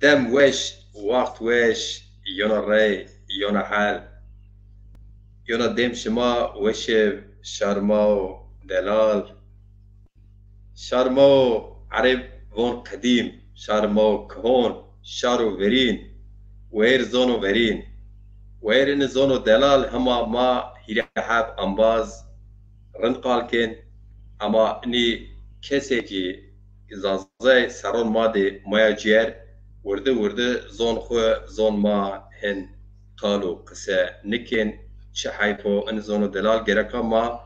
دم وش وقت وش يونا ري يونا حال يونا دم شما وش شرما دلال شرما عرب وون قديم شرما كهون شارو ورين وير زونو ورين ويرن زونو دلال هما ما هيرحاب انباز رنقالكن اما اني كسيكي زازای سرون ماده مایا جیر ورده زون خو زون ما هن قالو قصه نکن چه حیفو ان زونو دلال گرکا ما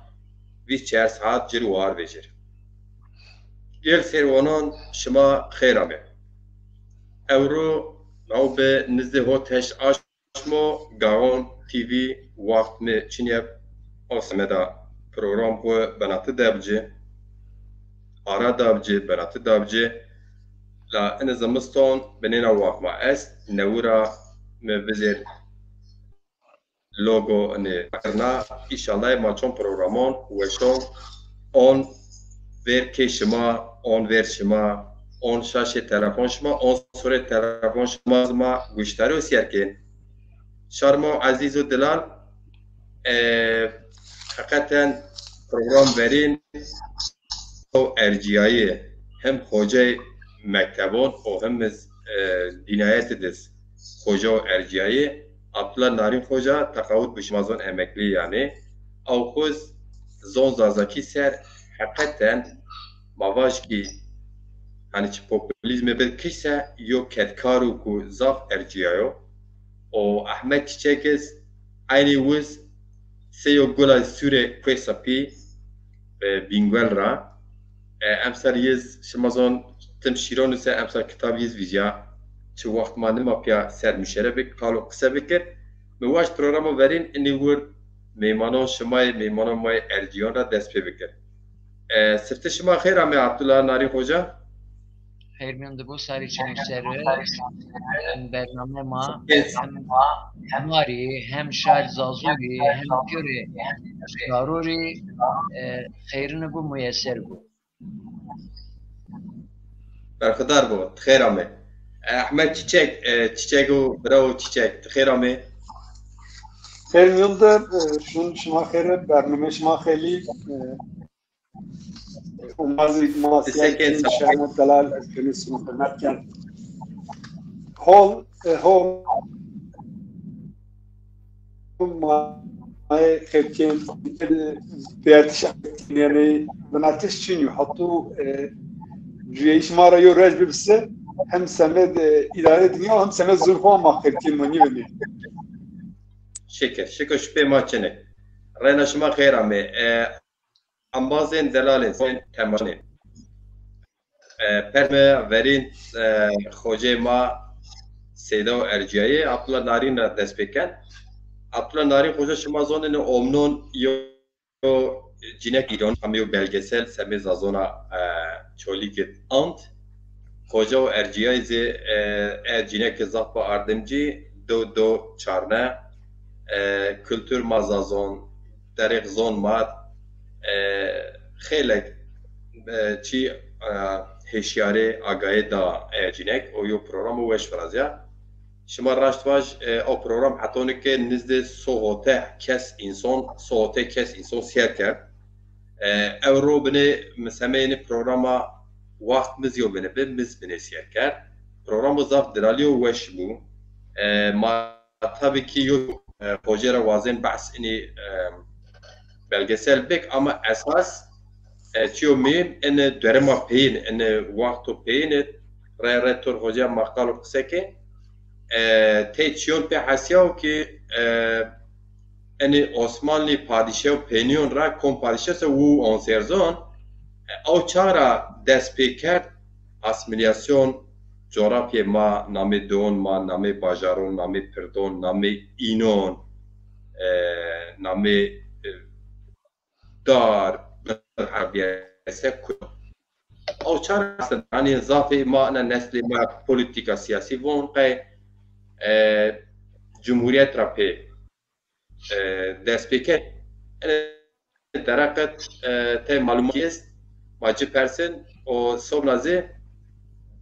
24 ساعت جروار بجر گل سروانان شما خیرامه اورو نو به نزده هوتش آشمو گاون تیوی وقت می چینیب آسمه دا پروگرام خو بناته دبجه آرا دابجي برات دابجي لا إن زمستون بنينا واق مع اس نورا مبزر لوجو إن فكرنا إن شاء الله ما شون برنامج وشون on ver keşma on ver şma on şaşı telefon şma on sure telefon şma zma guştari o siyerken şarmo aziz o delal hakikaten program verin o erciyayı hem hoca mektebon o hem dinayetidir hoca o erciyayı Abdullah Narin Hoca takavut bişmazon emekli yani o kuz zon zazaki ser hakikaten mavaş ki hani popülizme bir kişi yok ketkaru ku zaf erciyayo o Ahmet Çiçekiz aynı vuz seyo gola süre kwesapi bingwel ra امسال یز شمازون تم شیران سه امسال کتاب یز ویژا چه وقت ما نما پیا سر مشاره بک کالو قصه بکر مواج پروگرامو ورین اینی ور میمانان شمای میمانان مای ارجیان را دست پی بکر سفت شما خیر امی عبدالله ناری خوجا خیر میانده بو ساری چنک سره برنامه ما هم ماری هم شاید زازوری هم پیوری شاروری خیرن بو میسر بو برخدار بود خیر آمه احمد چیچک و براو چیچک خیر آمه خیر میلده شما خیره برنامه شما خیلی اومازی ماسیه شهر دلال از کنیس مخدمت کن هول ما خیلی بیارتش یعنی بناتش چینی حتو جویش ما را یو رج ببسه هم سمد اداره دنیا هم سمد زلفان ما خیلی منی بنی شکر شپه ما چنه راینا شما خیر آمه انبازین دلالین سین تماشنه پرمه ورین خوجه ما سیدا و ارجیایی عبدالله نارین را دست بکن عبدالله نارین خوجه شما زونین اومنون یو جینک ایران همیو belgesel semi zazona çolikit ant hoca o erciyay ze cinek zafpa ardemci do çarne kültür mazazon derek zon mat xelek çi heşyare agaye da cinek o yo programı veş frazya شما راستواج او پروگرام حتونه که نزد صوته کس انسان سیر کرد او رو بنه مسمین پروگرام وقت مزیو بنه به مز بنه سیر کرد پروگرام وظاف درالیو وش بو ما tabii ki yok projere vazin bahs ini belgesel bek ama esas çiyo mim ene dörema peyin ene vakto peyin retor hoca makalu kısake تیچیون به حسیاو که انی عثمانی پادشاه پنیون را کم پادشاه و آنسرزان او چارا دست پیکر اسمیلیاسیون جغرافی ما نامی دون ما نامی باجارون نامی پردون نامی اینون نامی دار عربیه سکو او چارا یعنی اضافه ما انا نسل ما پولیتیکا سیاسی وون قی جمهوریت را پی دست پیکر درقت ته معلوماتی است ماجی پرسن و صبح نازه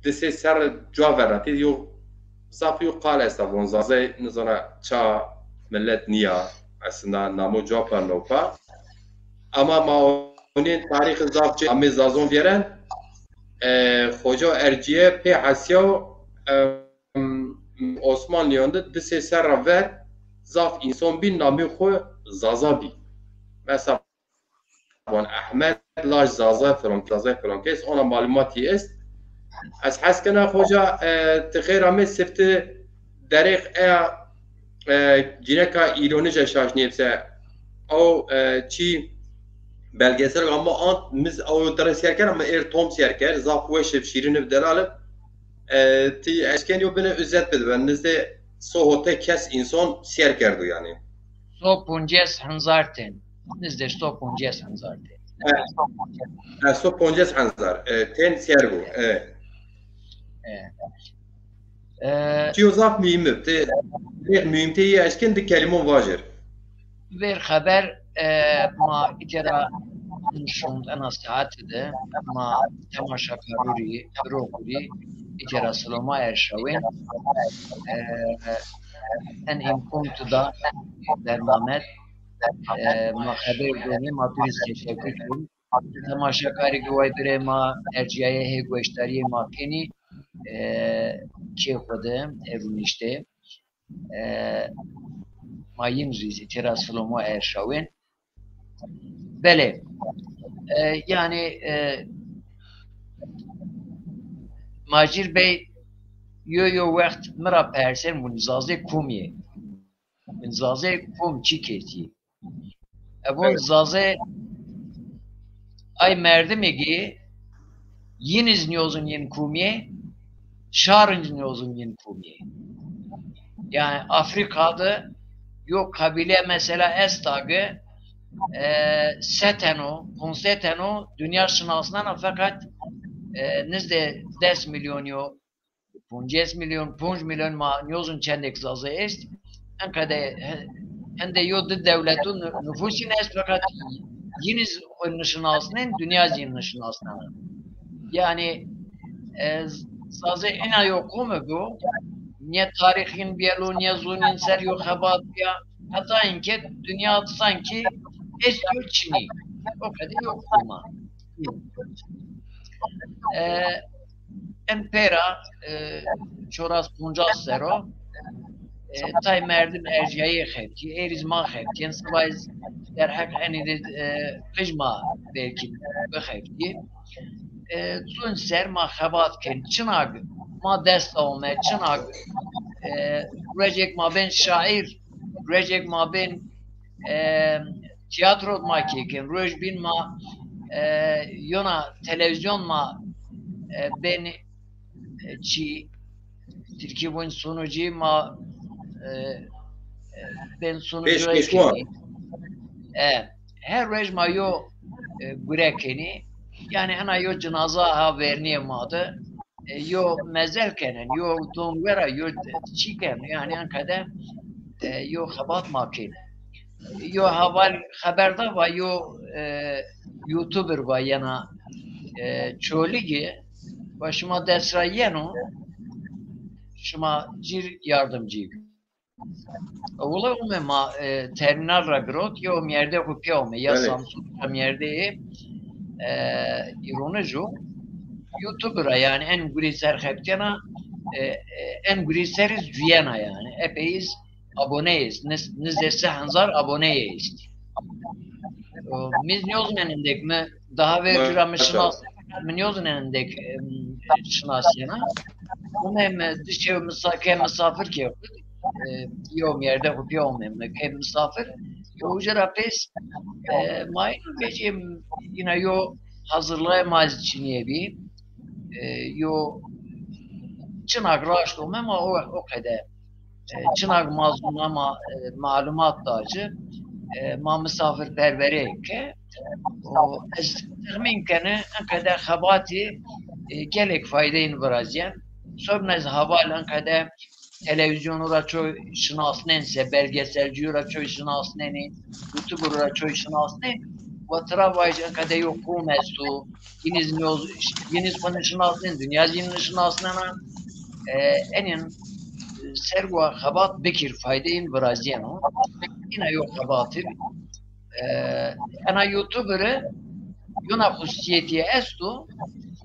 دسته سر جواب ورناتی یو صافي وقال استفون زازي نزنا تشا ملت نيا aslında namı cevap nopa ama maonin tarih zavçı amı zazon veren hoca erciye pe hasya Osmanlı'nda dise serra ver zaf insan bin namı xo zazabi mesela von Ahmed laş zaza falan kes ona malumati est از حس کنه خوجا تخیر همه سفت دریق جینه که ایرانی جا شاشنیه بسه او چی belgesel ama ant biz o ders yerken ama tom yerken zafwe şefşirini bdelalım ti eşken yo beni özet bedi ben nizde sohote kes insan serkerdu yani so punjes hanzarten nizde so punjes hanzarten so punjes hanzar ten sergo چیو زاف مهمه ته مهمته یه اشکن ده کلمون واجر ver haber ma ikera nşund ana saati de ma temaşa karuri rokuri ikera saloma erşavin en imkuntu da bernamet ma haber doni ma turist teşekkür temaşa kari güvay bire ma erciye he gösteriye ma keni ki kodem evunişte mayın rizi terasıloma erşavin bele yani Macir Bey yo vakt mera persen munzaze kumye munzaze kum çiketi evun zaze ay merdimegi yiniz niyozun yin kumye şarın niyozun yin kumye yani Afrika'da yok kabile mesela Estag'ı Seteno, Ponseteno dünya sınavından fakat nizde 10 milyon yo 5 milyon, 5 milyon ma niyozun çendek zazı est enkade hende yo devletin nüfusun est fakat yiniz nişanasının dünya nişanasından yani zazı ena yok mu bu niye tarihin biyalo niye zunin ser yok habat ya hatta inke dünya sanki eski Çin'i o kadar yok ama empera çoras puncas sero tay merdim erciye xepti erizma xepti yani sabahız derhak hani de kıjma belki xepti zun ser ma habat ken çınag ma dest olma çınag Recep ma ben şair Recep ma ben tiyatro ma keken Recep bin ma yona televizyon ma ben çi Türkiye boyun sunucu ma ben sunucu her Recep ma yo gürekeni yani ana yo cenaza ha verniye madı yo mezelkenen yo dongvera yo çiken yani ankada yo habat makin yo haval haberda va yo youtuber va yana çöligi başıma desrayeno şuma cir yardımcı ola ume ma terminal ragrot yo yerde kupya ume ya Samsung yerde ironejo YouTuber'a yani en güzel heptena en güzel Viyana yani epeyiz aboneyiz nizdese hanzar aboneyiz biz niyozmenindek mi daha ve cüramışın niyozmenindek şınasına bunu hem dışı misafir ki yom yerde kupiyor olmayayım hem misafir yo ucara pes mayın becim yine yo hazırlayamaz Çin'ye bir yo çınak raşt olma ama o kadar çınak mazlum ama malumat dağcı ma misafirperveri ki o tahminkeni en kadar habati gelek faydayını vereceğim sonra haval en kadar televizyonura çoğu şınasnense belgeselciura çoğu şınasneni YouTuber'ura çoğu şınasneni Vatra vaycan kadar yok kumestu yeniz konuşun aslında dünya yeniz aslında enin serwa xabat bikir faydeyin Braziliano. Yine yok xabatı. Ana YouTuber'ı yuna xusiyetiye estu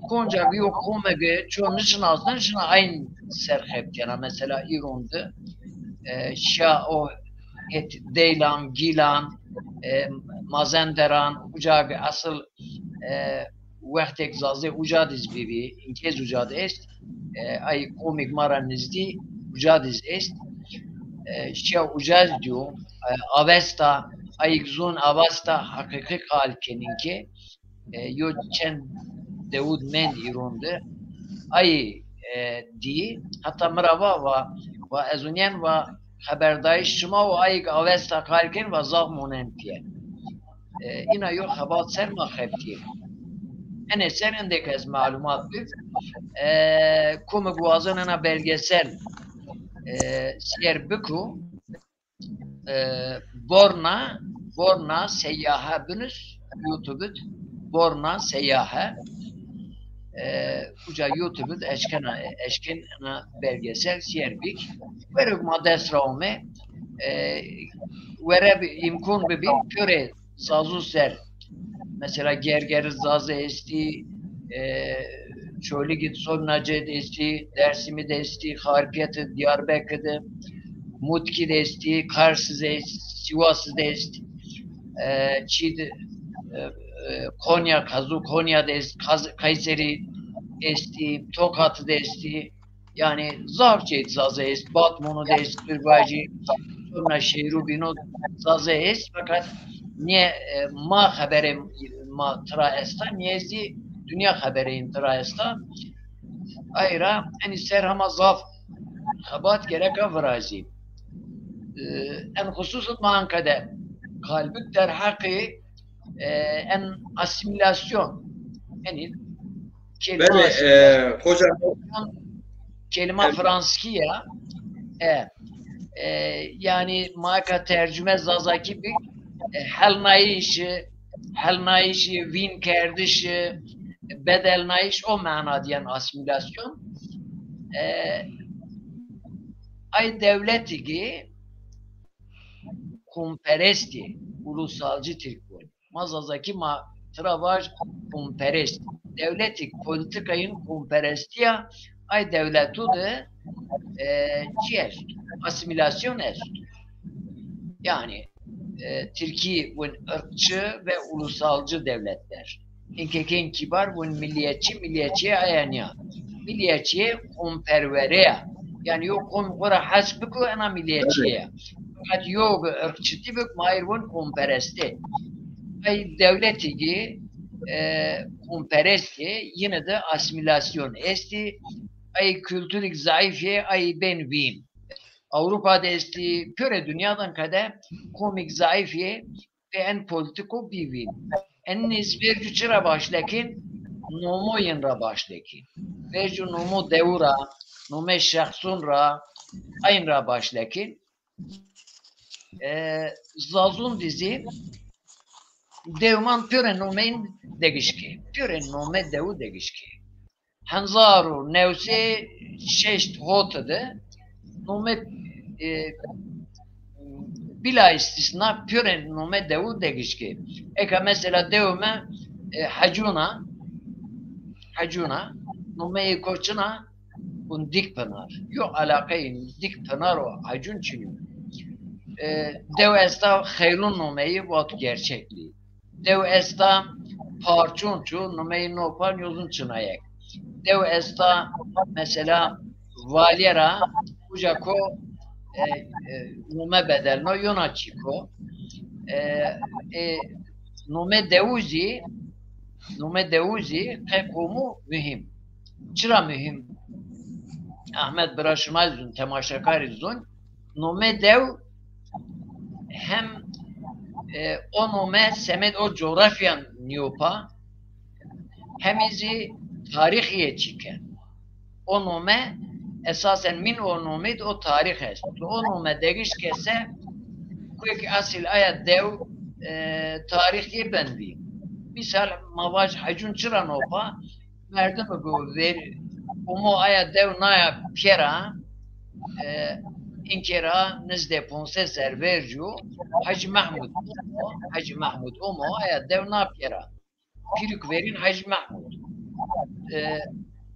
konca bir yok komege çon nişin azdan şuna aynı serhepkena mesela İran'da şa o et Deylan, Gilan, Mazenderan, ucağı asıl vektek zazı ucadiz bibi, inkez ucadı est, ay komik maranizdi ucadiz est, şa ucaz diyor, avesta, ay zon avesta hakiki kalkeninki, yo çen devud men İran'da, ay di, hatta merhaba ve ezunyen ve haberdariş şuma و ayık avesta kalken و zağ monentiye. İna yok habat ser ma xeptiye. Ene ser endek ez malumat büf. Kumu guazan ana belgesel siyer büku Borna seyyaha bünüz YouTube'ut Borna seyyaha uca YouTube'ut eşken ana belgesel siyer bik. Veruk maddes raume vere imkun bibin köre zazu ser mesela gerger zazı esti şöyle git Sornacet esti Dersim'i de esti Harpiyat'ı Diyarbakır'da Mutki de esti Kars'ı esti Sivas'ı da esti Çiğ Konya Konya'da esti Kayseri esti Tokat'ı da esti yani zavçet zazı est, Batman'ı da est, Türbacı, sonra Şehrubin'u zazı est, fakat niye ma haberim ma tra esta, niyezi dünya haberin tra esta, ayra en ister hama zaf habat gerek avrazi. En hususut ma ankade kalbük der hakkı en asimilasyon, yani kelime hocam kelime Franskiye yani maka tercüme zazaki bir helnayişi, vin kerdişi, bedelnayiş o mana diyen asimilasyon ay devleti ki kumperesti ulusalcı Türkmen mazazaki ma travaj kumperesti devleti politikayın kumperestiya ay devletu de ciğer asimilasyon est. Yani Türkiye bu ırkçı ve ulusalcı devletler. İnkekin kibar bu milliyetçiye ayanya. Milliyetçiye kompervereye. Yani yok komkura hasbıku ana milliyetçiye. Fakat yok ırkçı tibük mahir bu komperesti. Ay devleti ki komperesti yine de asimilasyon esti. Ay kültürük zayıfiye ay ben vim. Avrupa'da esti püre dünyadan kadar komik zayıfiye ve en politiko bir vim. En nisbirci çıra başlakin nomo yinra başlakin. Vercu nomo devura nome şahsunra aynra başlakin. Zazun dizi devman püre nomein degişki. Püre nome devu degişki. Hanzaru nevse şeşt hotadı. Nome bila istisna püre nome devu degişki. Eka mesela devme hacuna nome koçuna un dik pınar. Yok alakayın dik pınar o hacun çünkü. Dev esta hayrun nomeyi vat gerçekliği. Dev esta parçunçu nomeyi nopan yozun çınayak. Dev esta mesela valyera ucako nome bedelno yonaçiko nome deuzi kekumu mühim. Çıra mühim. Ahmet Bıraşmaz'ın temaşakarizun nome dev hem o nome semed o coğrafyan niyopa hem izi tarihiye çiken. O nome esasen min o nomid o tarih est. O nome degiş kese kuyuk asil ayet dev tarihi ben bi. Misal mavaj hacun çıran opa merdim bu ver umu ayet dev naya pera inkera nizde ponse servercu Hacı Mahmud omo aya dev napyera piruk verin Hacı Mahmud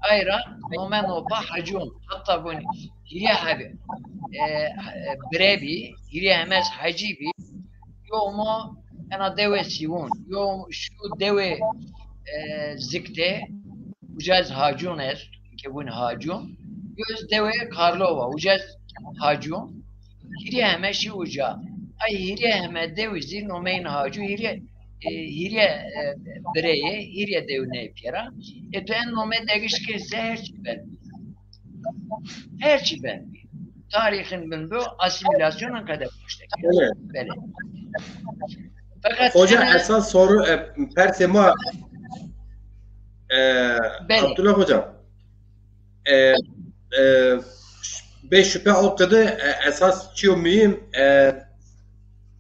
ayra nomen opa hacun hatta bunu hiriye habi brebi hiriye hemez hacibi yomo ana deve sivun yom şu deve zikte ucaz hacun est ki bunu hacun göz deve Karlova ucaz hacun hiriye heme şi uca ay hiriye heme devizi nomen hacu hiriye bireye hiriye devne pera en nome degiş ki her şey ben tarihin bin bu asimilasyonun kadar başladı. Evet. Böyle. Fakat Hoca esas soru persema Abdullah hocam beş şüphe okudu esas çiğ mühim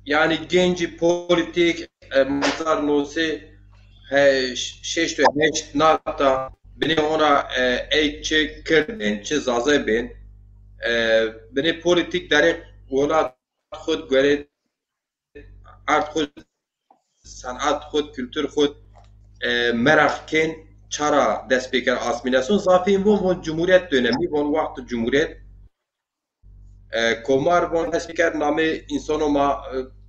yani genci politik mazar nosi şeşte heş nata beni ona eğitçi kırdın çi zaze ben beni politik derek ola خود göre art خود sanat خود kültür خود merakken çara despeker asimilasyon zafiyim bu cumhuriyet dönemi bu vakti cumhuriyet komar bu despeker name insanoma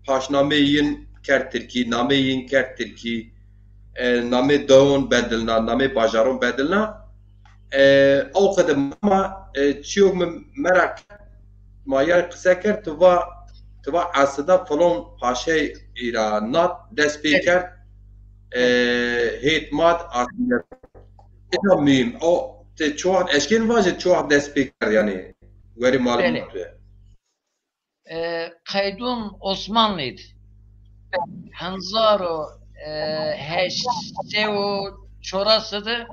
paşnameyin kertirki nameyin kertirki name dağın bedelna name bajarın bedelna o kadar ama çok merak mayar kısa kert تبع عصدا فلان پاشه ایرانات دست بیکر هیت ماد آسیب اینا میم او تچوه اشکین واجد چوه دست بیکر yani veri malum Kaydun Osmanlıydı. Hanzaro Heşseo çorasıdı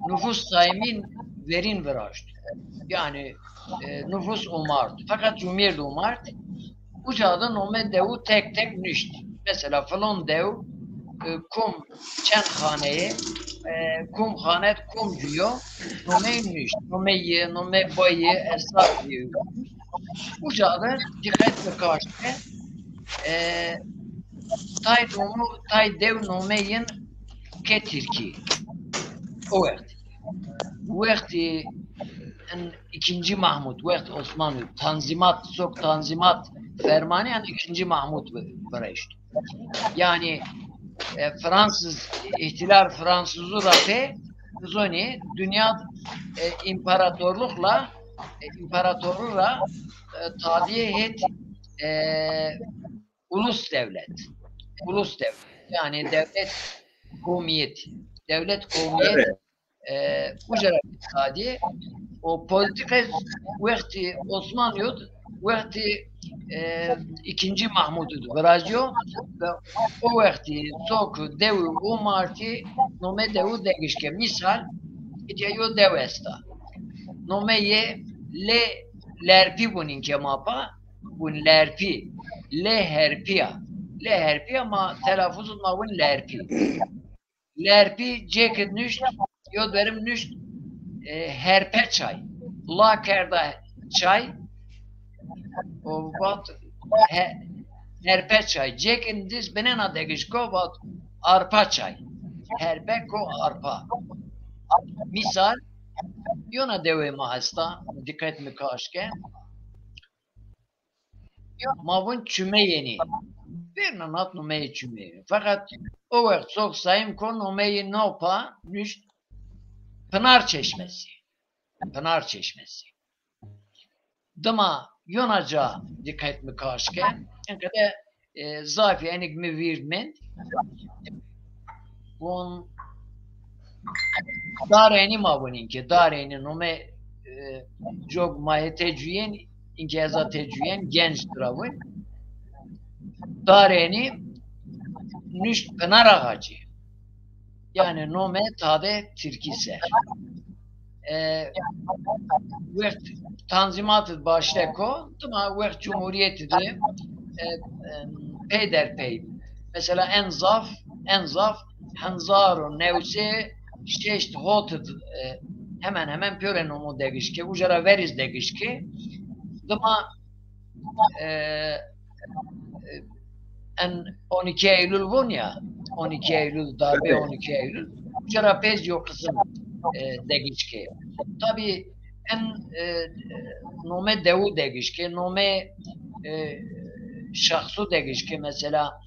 nüfus saymin verin veraştı. Yani nüfus umardı. Fakat Cumhuriyet umardı. Bu çağda nome devu tek tek nüşt. Mesela falan dev kum çen haneye kum hanet kum diyor. Nome nüşt. Nomeyi, nome bayı, esnaf diyor. Bu çağda dikkatle karşı tay dev nomeyin ketirki. O vakti. Bu vakti ikinci Mahmud, vakt Osmanlı, tanzimat fermanı yani ikinci Mahmud verişti. Yani Fransız, ihtilal Fransızı rafe, zoni, dünya imparatorlukla tabiye et ulus devlet. Yani devlet komiyet. Bu tabiye o politika vakti Osmanlı vakti ikinci Mahmud'du. Brazio ve o vakti sok devi umarti nome devu değişke. Misal diyor devesta. Nome ye lerpi bunun kemapa bun lerpi herpia ma telaffuzun ma bun lerpi ceket nüşt yod verim nüşt herpe çay. La kerda çay. O bat herpe çay. Cekin diz benena degişko bat arpa çay. Herpe ko arpa. Misal yona deve mahasta dikkat mi kaşke. Mavun çümeyeni. Bir nanat numeyi çümeyeni. Fakat o vakit çok sayım kon numeyi nopa nüşt Pınar Çeşmesi. Dıma yonaca dikkat mi karşıke? Enkede zafi enik mi virmen. Bun dareni mavuninki. Dareni nome jog mahete inki eza tecüyen genç dravun. Dareni nüşt Pınar ağacı. Yani nome tade Tirkiser. Vekt tanzimatı başleko, ama vekt cumhuriyeti de peyderpey. Mesela enzaf, hanzaro, nevse, şeşt hotet hemen pören o degişke, ucara veriz degişke, dama en 12 Eylül bun ya, 12 Eylül darbe 12 Eylül, ucara pez yok kısım degişke. Tabi en nome devu degişke, nome şahsu degişke mesela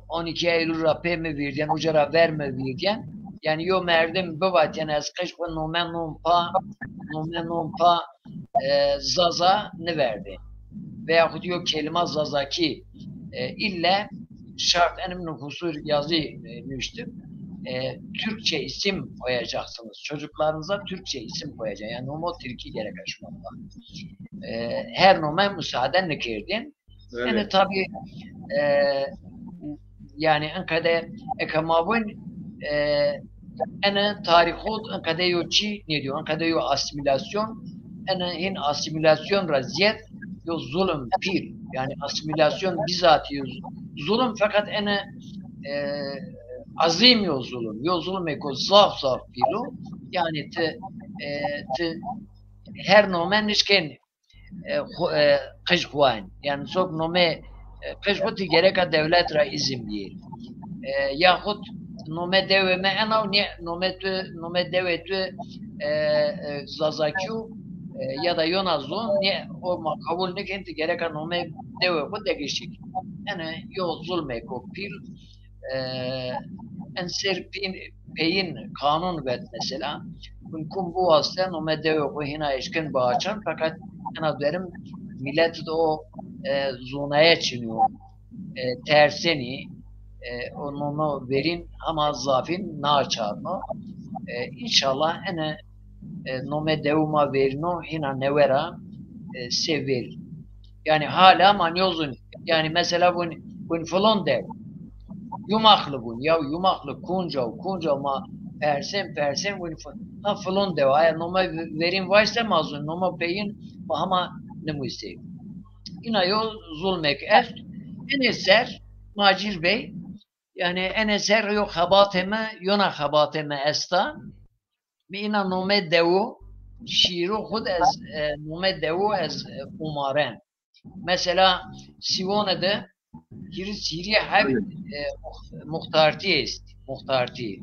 12 Eylül rapê mi virdiyen, ucara ver mi virdiyen, yani yo merdim bivatyen ez kış bu nomen nompa zaza ne verdi. Veyahut yo kelime zazaki ille şart enim nüfusu yazı nüştüm. Türkçe isim koyacaksınız. Çocuklarınıza Türkçe isim koyacaksınız. Yani nomo Türkiye gerek aşmanda. Her nomen müsaaden ne kirdin. Yani tabi yani enkade ekamabun ene tarihot enkade yo çi ne diyor? Enkade yo asimilasyon ene hin asimilasyon raziyet yo zulüm pir. Yani asimilasyon bizatihi zulüm fakat ene azim yo zulüm. Yo zulüm eko zaf pilu. Yani te her nomen nişken kış huan. Yani çok nome kışbuti gereka devlet ra izin değil. Yahut nome deveme enav nome devetü zazakyu ya da yonazun ne o kabul ne kenti gereka nome deve bu degişik. Yani yo zulme kopil en serpin peyin kanun vet mesela kum bu hasta nome deve bu hina eşkin bağaçan fakat ana derim millet de o zonaya çiniyor. Terseni onu verin ama zafin naçarno. İnşallah ene nome devuma verino hina nevera sever. Yani hala manyozun. Yani mesela bun falan dev. Yumaklı bun. Ya yumaklı kunca ma persen bun ha falan dev. Aya nome verin varsa mazun nome beyin ama ne müzik. Yine yol zulmek est. En eser Macir Bey yani en eser yok habateme yona habateme esta mi ina nome devu şiiru hud ez nome devu ez umaren. Mesela Sivone'de Siriye hep muhtarti est. Muhtarti.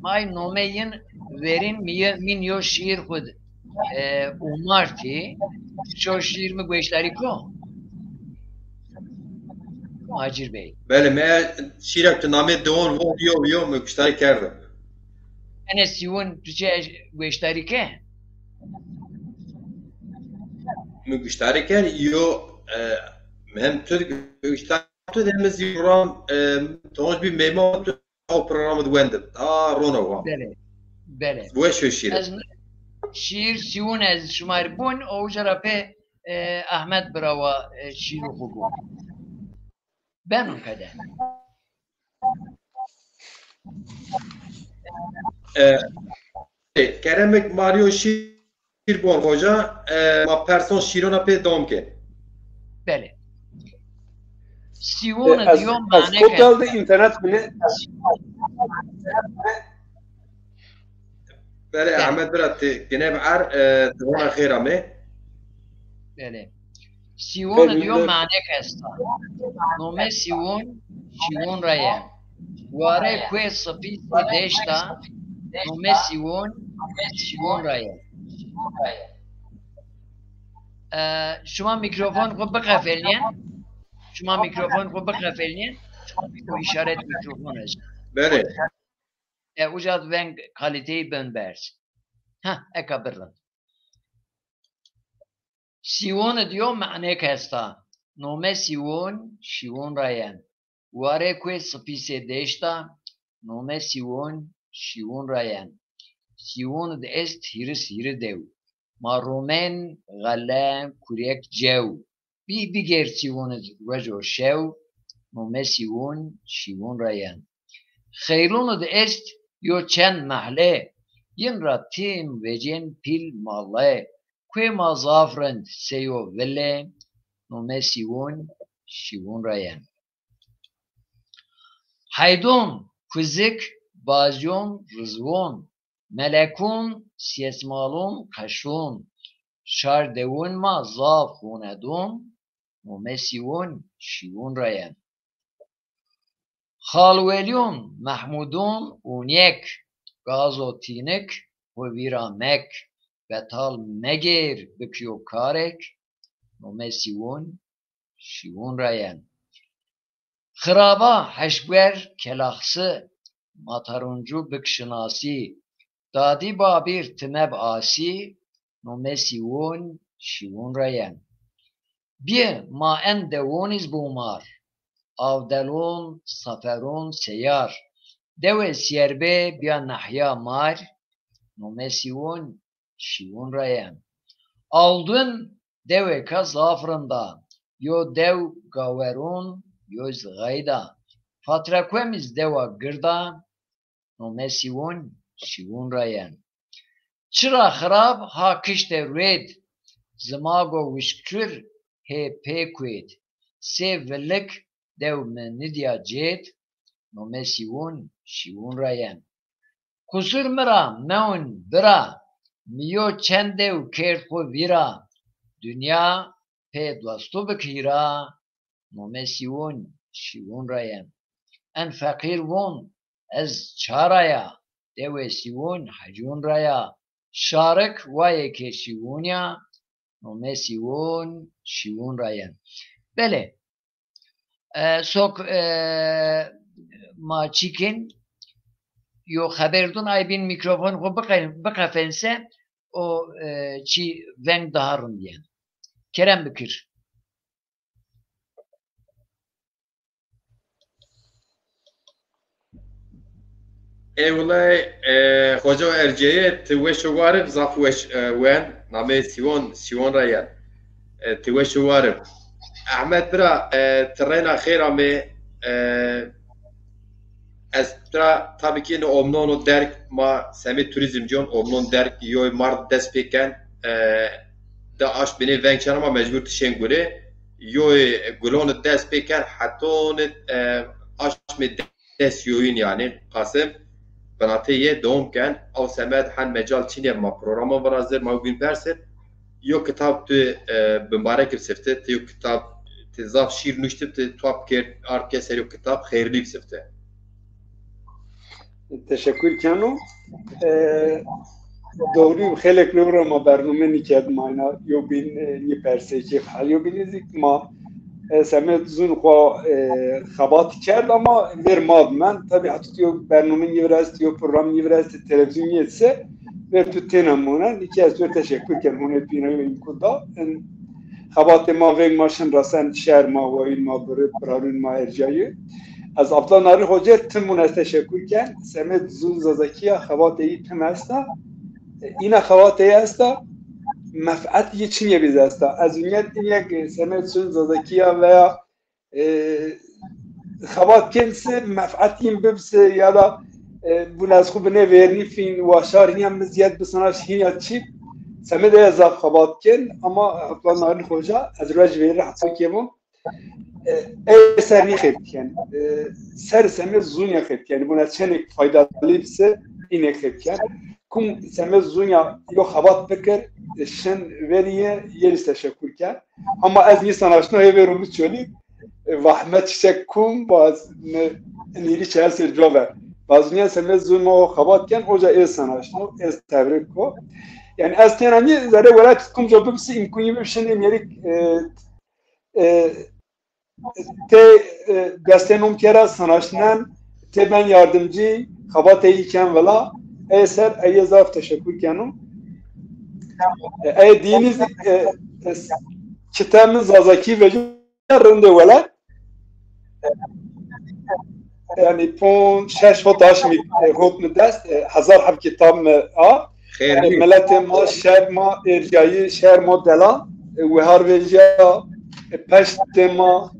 May nomeyin verin min yo şiir hud umarti şu şiir mi beşleri ko? Macir Bey. بله من شیرک تو نامه دوان و یو مشترک کردم. Ene Sivon Türkçe beşleri ke? مشترک کرد یو هم Türk مشترک تو demiz program تونج bir memo o programı duendim. Rona var. Bele. Bu şu şiir. Şiir Sivon ez şumar bun o jarape Ahmet Brava şiir okudu. Ben o kadar. Keremek Mario şiir bon hoca ma person şirona pe domke. Bele. Sivon diyor mane ke. Totalde internet bile. Bele Ahmet Berat gene bar dona khirame. Bele. Sivon diyor mane kesta. Nome Sivon raya. Ware kwe sapit deşta nome Sivon raya. Şuma mikrofon ko bakafelniyen. Şuma mikrofon ko bakafelniyen. O işaret mikrofon ez. Bele. Ucad ven kaliteyi ben bers. Ekabirlan. Sivon diyor mane kesta. Nome Sivon rayan. Ware kwe sapise deşta nome Sivon rayan. Sivon de est hiri dev. Ma Romen galan kurek cev. Bir ger Sivon vejo şev nome Sivon rayan. Khayrun de est yo çen mahle. Yin ratim vecen pil malle. Kwe ma zafrend seyo velle nome Sivon rayan. Haydon, kuzik, bazyon, rızvon, Melekun siyesmalun kaşun. Şar devun ma zaf hunedun. Mumesiyun şiyun rayen. Halvelyun Mahmudun unyek. Gazotinik ve viramek. Betal megir bikyo karek. Mumesiyun şiyun rayen. Xiraba heşber kelahsı. Mataruncu bikşinasi. Dadi babir timeb asi. Mumesiyun şiyun rayen. Bir ma en devoniz bumar. Avdelun, saferun, seyar. Deve siyerbe biya nahya mar. Numesiyun, şiyun rayen. Aldın deve ka zafrında. Yo dev gaverun, yo zgayda. Fatrakwemiz deva gırda. Numesiyun, şiyun rayen. Çıra xrab ha kişte red. Zmago vişkür he pekwed. Sevvelik dev menidya cet. Numesiyun, şiyun rayen. Kusur mira meun bira. Miyo çendev kertxu vira. Dünya pe dvastu bikira. Numesiyun, şiyun rayen. En fakir vun ez çaraya. Devesiyun hacun raya. Şarık vaye ke şiyunya. Numesiyun, şiyun rayen. Bele. Sok ma çikin yo haberdun ay bin mikrofon ko bakafense o çi ven daharın diyen. Kerem Bükür. Evlay hoca erceğe tüveşu varıp zafveş wen name Siyon rayan tüveşu varıp Ahmet bira terrena khera me Estra tabii ki omnon derk ma semi turizmciyon omnon derk yoy mart despeken da aş beni venkşan ama mecbur tişen göre yoy gulon despeken haton aş me des yoyun yani Kasım Banatiye doğumken av semed han mecal çinye ma programa varazır ma gün perser yo kitap tu mübarek sifte yo kitap tezaf şiir nüştip te tuap ker arkes yo kitap hayırlı sifte. Teşekkür kanım. Doğru xelek nora ma برنامه nikad mana yo bin ni perse ki hal yo binizik ma Semet zun ko xabat کرد ama vermad men tabi hatıyor برنامه nivrast yo program nivrast televizyon yetse ver tutenamona nikaz ver teşekkür kan hone pinayo kuda xabat ma veng maşın rasan şer ma ve ma brarun ma ercayı از ابطال ناری خوجه تم منست تشکر کن سمت زون زازکیه خواتهی تم هستا اینا خواتهی هستا مفعت یه چیه بیز هستا از اونیت این یک سمت زون زازکیه و خوات کنسه مفعت این ببسه یا دا بون از خوب نویرنی فین و شارینی هم زیاد بسناش هینیات چی سمت ازاف خوات کن اما ابطال ناری خوجه از روش ویره حتی کمون eser xet yani ser seme zunya xet yani buna çenek faydalı ise inek xet yani kum seme zunya yo xabat bekir şen veriye yeriz teşekkür kan ama az ni sanaşno heverum çoli vahmet çiçek kum baz niri çelser jova bazınya seme zunya xabat kan oca ez sanaşno ez tebrik ko yani az tenani zare velat kum jobum si imkuni bir şen yerik te gazetenum kera sanaşnan te ben yardımcı kabate iken vela eser eyezaf teşekkür kanım diniz kitabımız azaki ve rende vela yani pon şeş hotaş mi hot dest hazar hab kitab a millet ma şer ma ercayı şer modela ve harveja peşte ma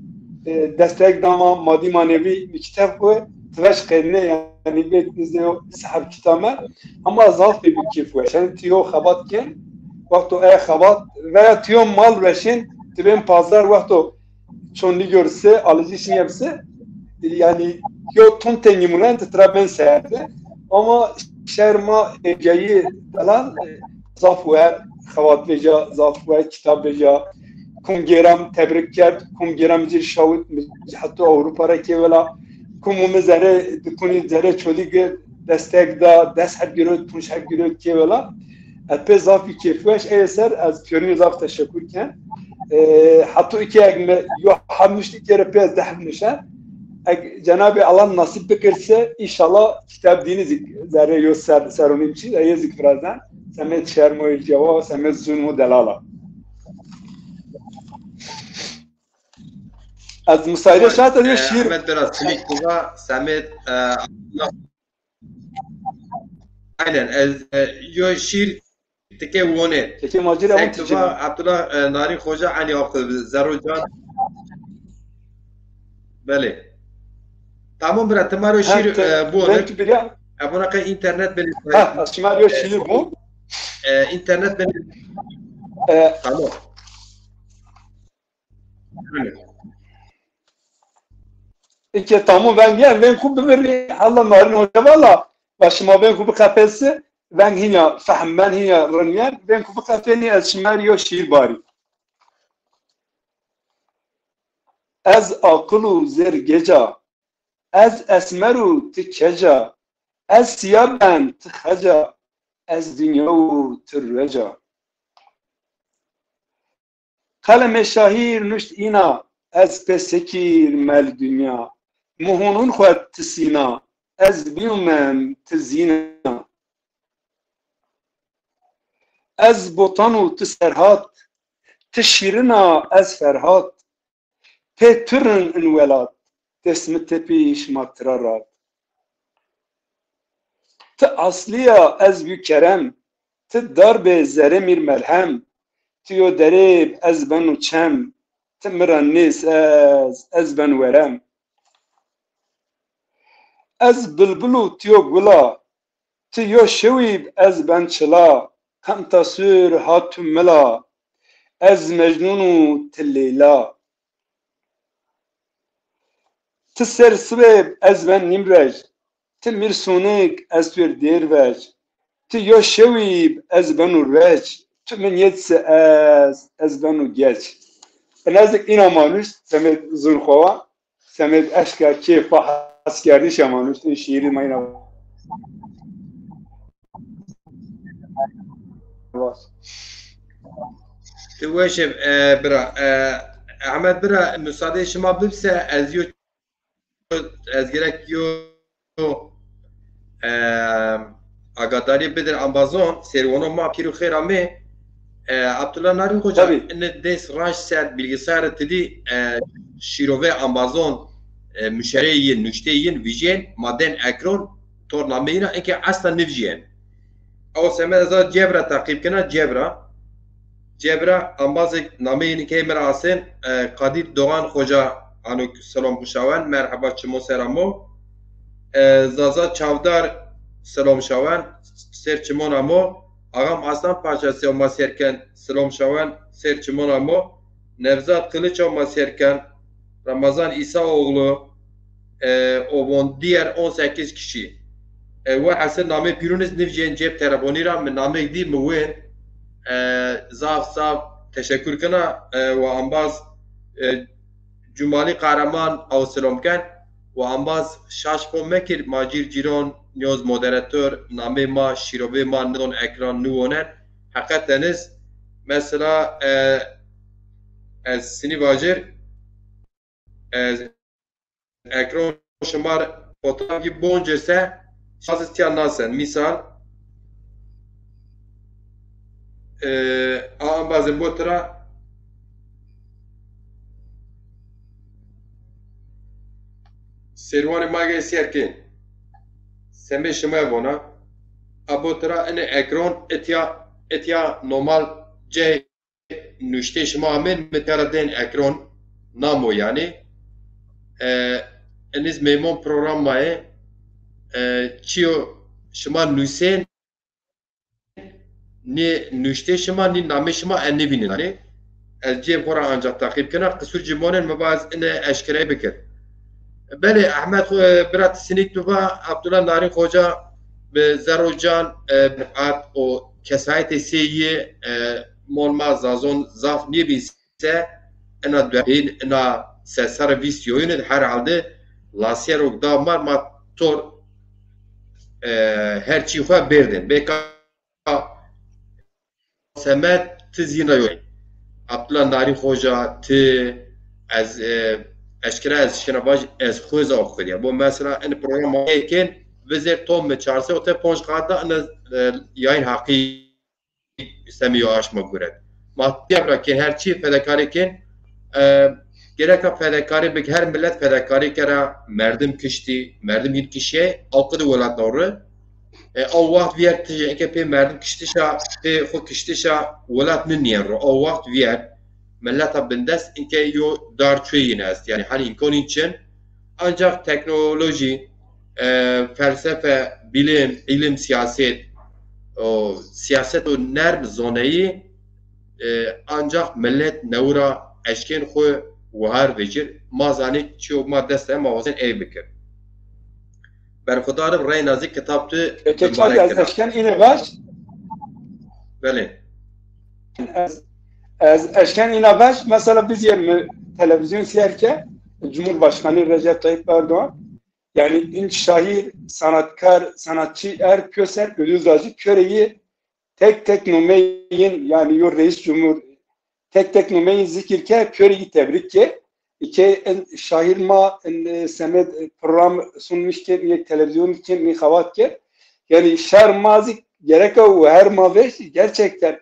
destek dama maddi manevi bir kitap bu tıraş kendine yani betimizde o sahab kitabı ama zaf bir keyif var. Yani tiyo xabatken vakti o xabat veya tiyo mal veşin tibin pazar vakti çoğunluğu görse alıcı için yapsa yani yo ton tengimulen tıtra ben seyirde ama شرما جایی دلال زافوه خوات بجا زافوه کتاب بجا کم گیرم تبریک کرد کم گیرم زیر شاوت حتی اروپا را که ولا کم مزاره دکنی زره چولی دستک دا دست هر گیرود پونش هر گیرود که ولا اپی زافی کیفوش ایسر از پیونی زاف تشکر کن حتی ای که اگه یو همشتی که رپی از ده نشه جناب الله nasip بکرسه inşallah kitap dini zerre yok serunum için ayı zikrazdan Samet Şermoy Ceva Samet Zulmu Delala az müsaade şart ediyor şiir Ahmet biraz silik kuva Samet aynen yo şiir teke wone teke macera on teke Abdullah Nari Hoca Ali Akıl Zerucan bale Tamam bırak, tamam şiir bu olur. Abone ka internet beni. Ha, şimdi şiir bu. İnternet beni. Tamam. İki tamam ben kubu veri Allah narin hoca valla. Başıma ben kubu kafesi ben hina fahm ben hina rınyan ben kubu kafeni az şimdi şiir bari. Az akıllı zergeca از اسمرو تکجا از سیابن تخجا از دنیا ترجا قلم شاهیر نشت اینا از پسکیر مل دنیا مهونون خود تسینا از بیومم تزینا از بوتانو تسرهات تشیرنا از فرهات پیترن انولات تسمت پیش مطرارات ت اصلیا از بی کرم ت درب زره میر ملهم تیو دریب از بنو چم ت مران نیس از بن ورم از بلبلو تیو گلا تیو شویب از بن چلا کم تصور هاتو ملا از مجنونو تلیلا تسر سبب از من نیمرج تمیر سونک از توی دیر وج تو یا شویب از بنو رج تو من یدس از بنو گچ نزدیک این امانوش سمت زنخوا سمت اشکر که فحص کردیش امانوش این شیری ما این تو وشم برا احمد برا مساعده شما ببسه از یو از گرک یو آگاداری بدر آمازون سروانو ما پیرو خیر آمه عبدالله ناری خوجا این دست راش سر bilgisayar تدی شیروه آمازون مشتری نشته ین ویژن مادن اکرون تور نامه اینا اینکه اصلا نویژن او سمه ازاد جبرا تعقیب کنه جبرا آماز نامه اینی که مرا آسن قادید دوغان خوجا آنو سلام بشوان مرحبا چمو سرامو زازا چاودار سلام شوان سر چمون امو آقام اصلا پاچاسی ما سرکن سلام شوان سر چمون امو نوزاد کلیچ ما سرکن رمضان ایسا oğlu diğer 18 kişi ve aslında name piruniz nivjen cep telefonu ra men name gidi mwen zaf teşekkür kana ve ambaz Cumali Kahraman Avsalomken ve ambaz şaşpon mekir Macir Ciron Nyoz moderatör name ma şirobe ma nidon ekran nuonen hakikateniz mesela sini vajir ekran şımar fotoğrafı boncese şaz isteyen nasen misal ambazın botra Servan mage serkin. Sembe şema bona. Abotra ene ekran etya normal C nüşte şema amen metaraden ekran namo yani. Eniz memon program maye çiyo şema nüsen ne nüşte şema ni name şema enne binin yani. Elce bora ancak takip kana kısur cimonen mebaz ene eşkere bekir. بله احمد برات سنیک تو با عبدالله ناری خوجا به زروجان ات او کسایت سیه مول زازون زاف نیبیسه انا دوین انا سر ویسیوین هر عاده لاسیر و دامار ما تور هر چی خواه بردن بکا سمت تزینا یوی عبدالله ناری خوجا ت از اشکره از شنواج از خوز آخودیا بو مثلا این پروگرام ایکن وزیر توم چارسه و ته پونج قاعده ان یاین حقی سمیو آش مگورد ما تیابرا که هر چی فداکاری کن gerek fedakarı bir her millet fedakarı kere merdim kişti merdim yit kişiye alkıdı velat doğru o vakt viyer tije ki pe merdim kişti şa pe xo kişti şa velat niniyer o vakt viyer milleta bindes inke yo dar çöyine است yani hani imkan için ancak teknoloji felsefe bilim ilim siyaset o siyaset o nerv zoneyi ancak millet nevra eşkin xo وهر ویجر ما زانی چی و ما دست ما وزن ای بکر بر خدا رب رای نزدیک کتاب تو مبارک از اشکن اینه باش بله از اشکن اینه باش مثلا biz yer televizyon seyirken Cumhurbaşkanı Recep Tayyip Erdoğan yani in şair sanatkar sanatçı er köser ölüzracı köreyi tek numeyin yani yor reis cumhur tek numeyi zikirke köreyi tebrik ke ki şair ma semed program sunmuşken bir televizyon için bir havat ke yani şer mazik gerek o her maveş gerçekten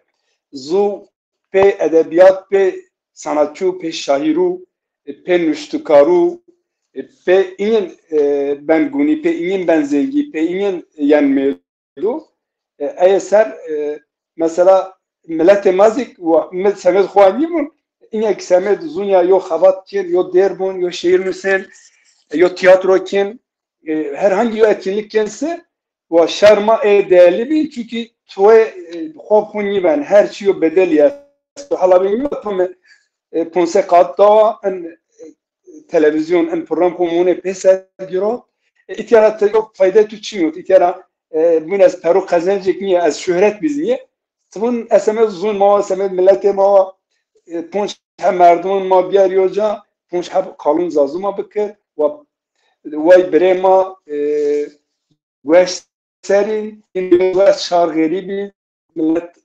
zu pe edebiyat pe sanatçı pe şairu pe nüştükaru pe inin ben guni pe inin benzergi pe inin yani mevdu eser mesela millet mazik ve semed xuanimun inek semed zunya yo xavat kin yo derbun yo şehir müsel yo tiyatro kin herhangi bir etkinlik kense ve şarma değerli bir çünkü çoğu xofuni ben her şeyi bedel ya hala bilmiyorum ponse katta televizyon en program komune pesa giro itiyara yok fayda tüçüyor itiyara bu nas peru kazanacak niye az şöhret biz niye tımın SMS zun ma SMS millete ma ponç hem merdumın ma biyar yoca ponç hep kalın zazuma bıkır ve brema weş seri in şar garibi millet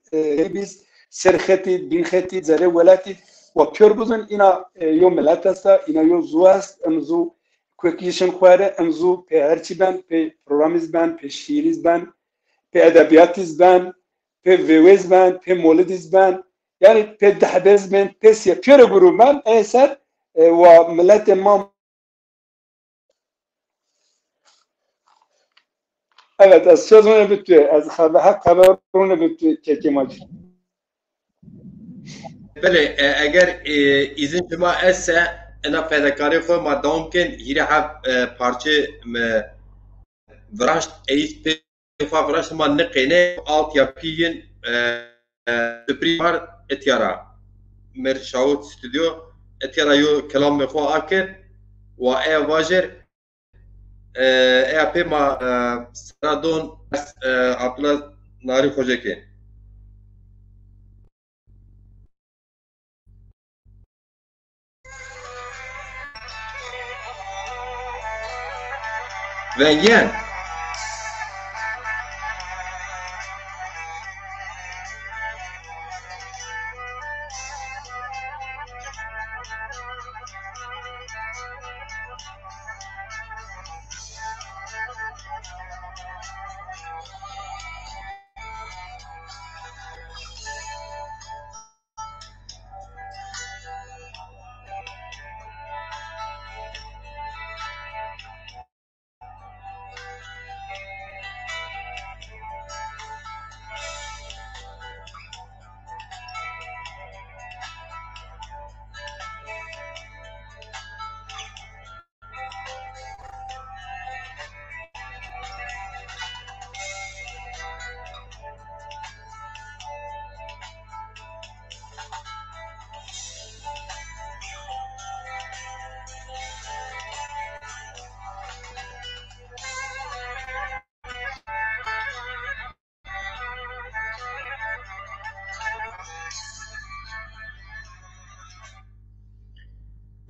biz serxeti binxeti zere velati و کور بزن اینا یو ملت است اینا یو زو است امزو کوکیشن خواره امزو په هرچی بند په پروگرامیز بند په شیریز بند په ادبیاتیز بند په ویویز بند په مولدیز بند yani په دهبز بند په سیا کور گروه بند اثر و ملت ما evet az sözünü bitti az haberunu bitti çekimacı. بله اگر izin شما esse انا فداکاری خو ما دوم کن هیره هف پارچه ورشت ایس پی خو ورشت ما نقینه alt yapıyın سپریمار اتیارا مر شاوت استودیو اتیارا یو کلام خو آکر و ای واجر ای پی ما سرادون عبدالله ناری خوجه Vengen.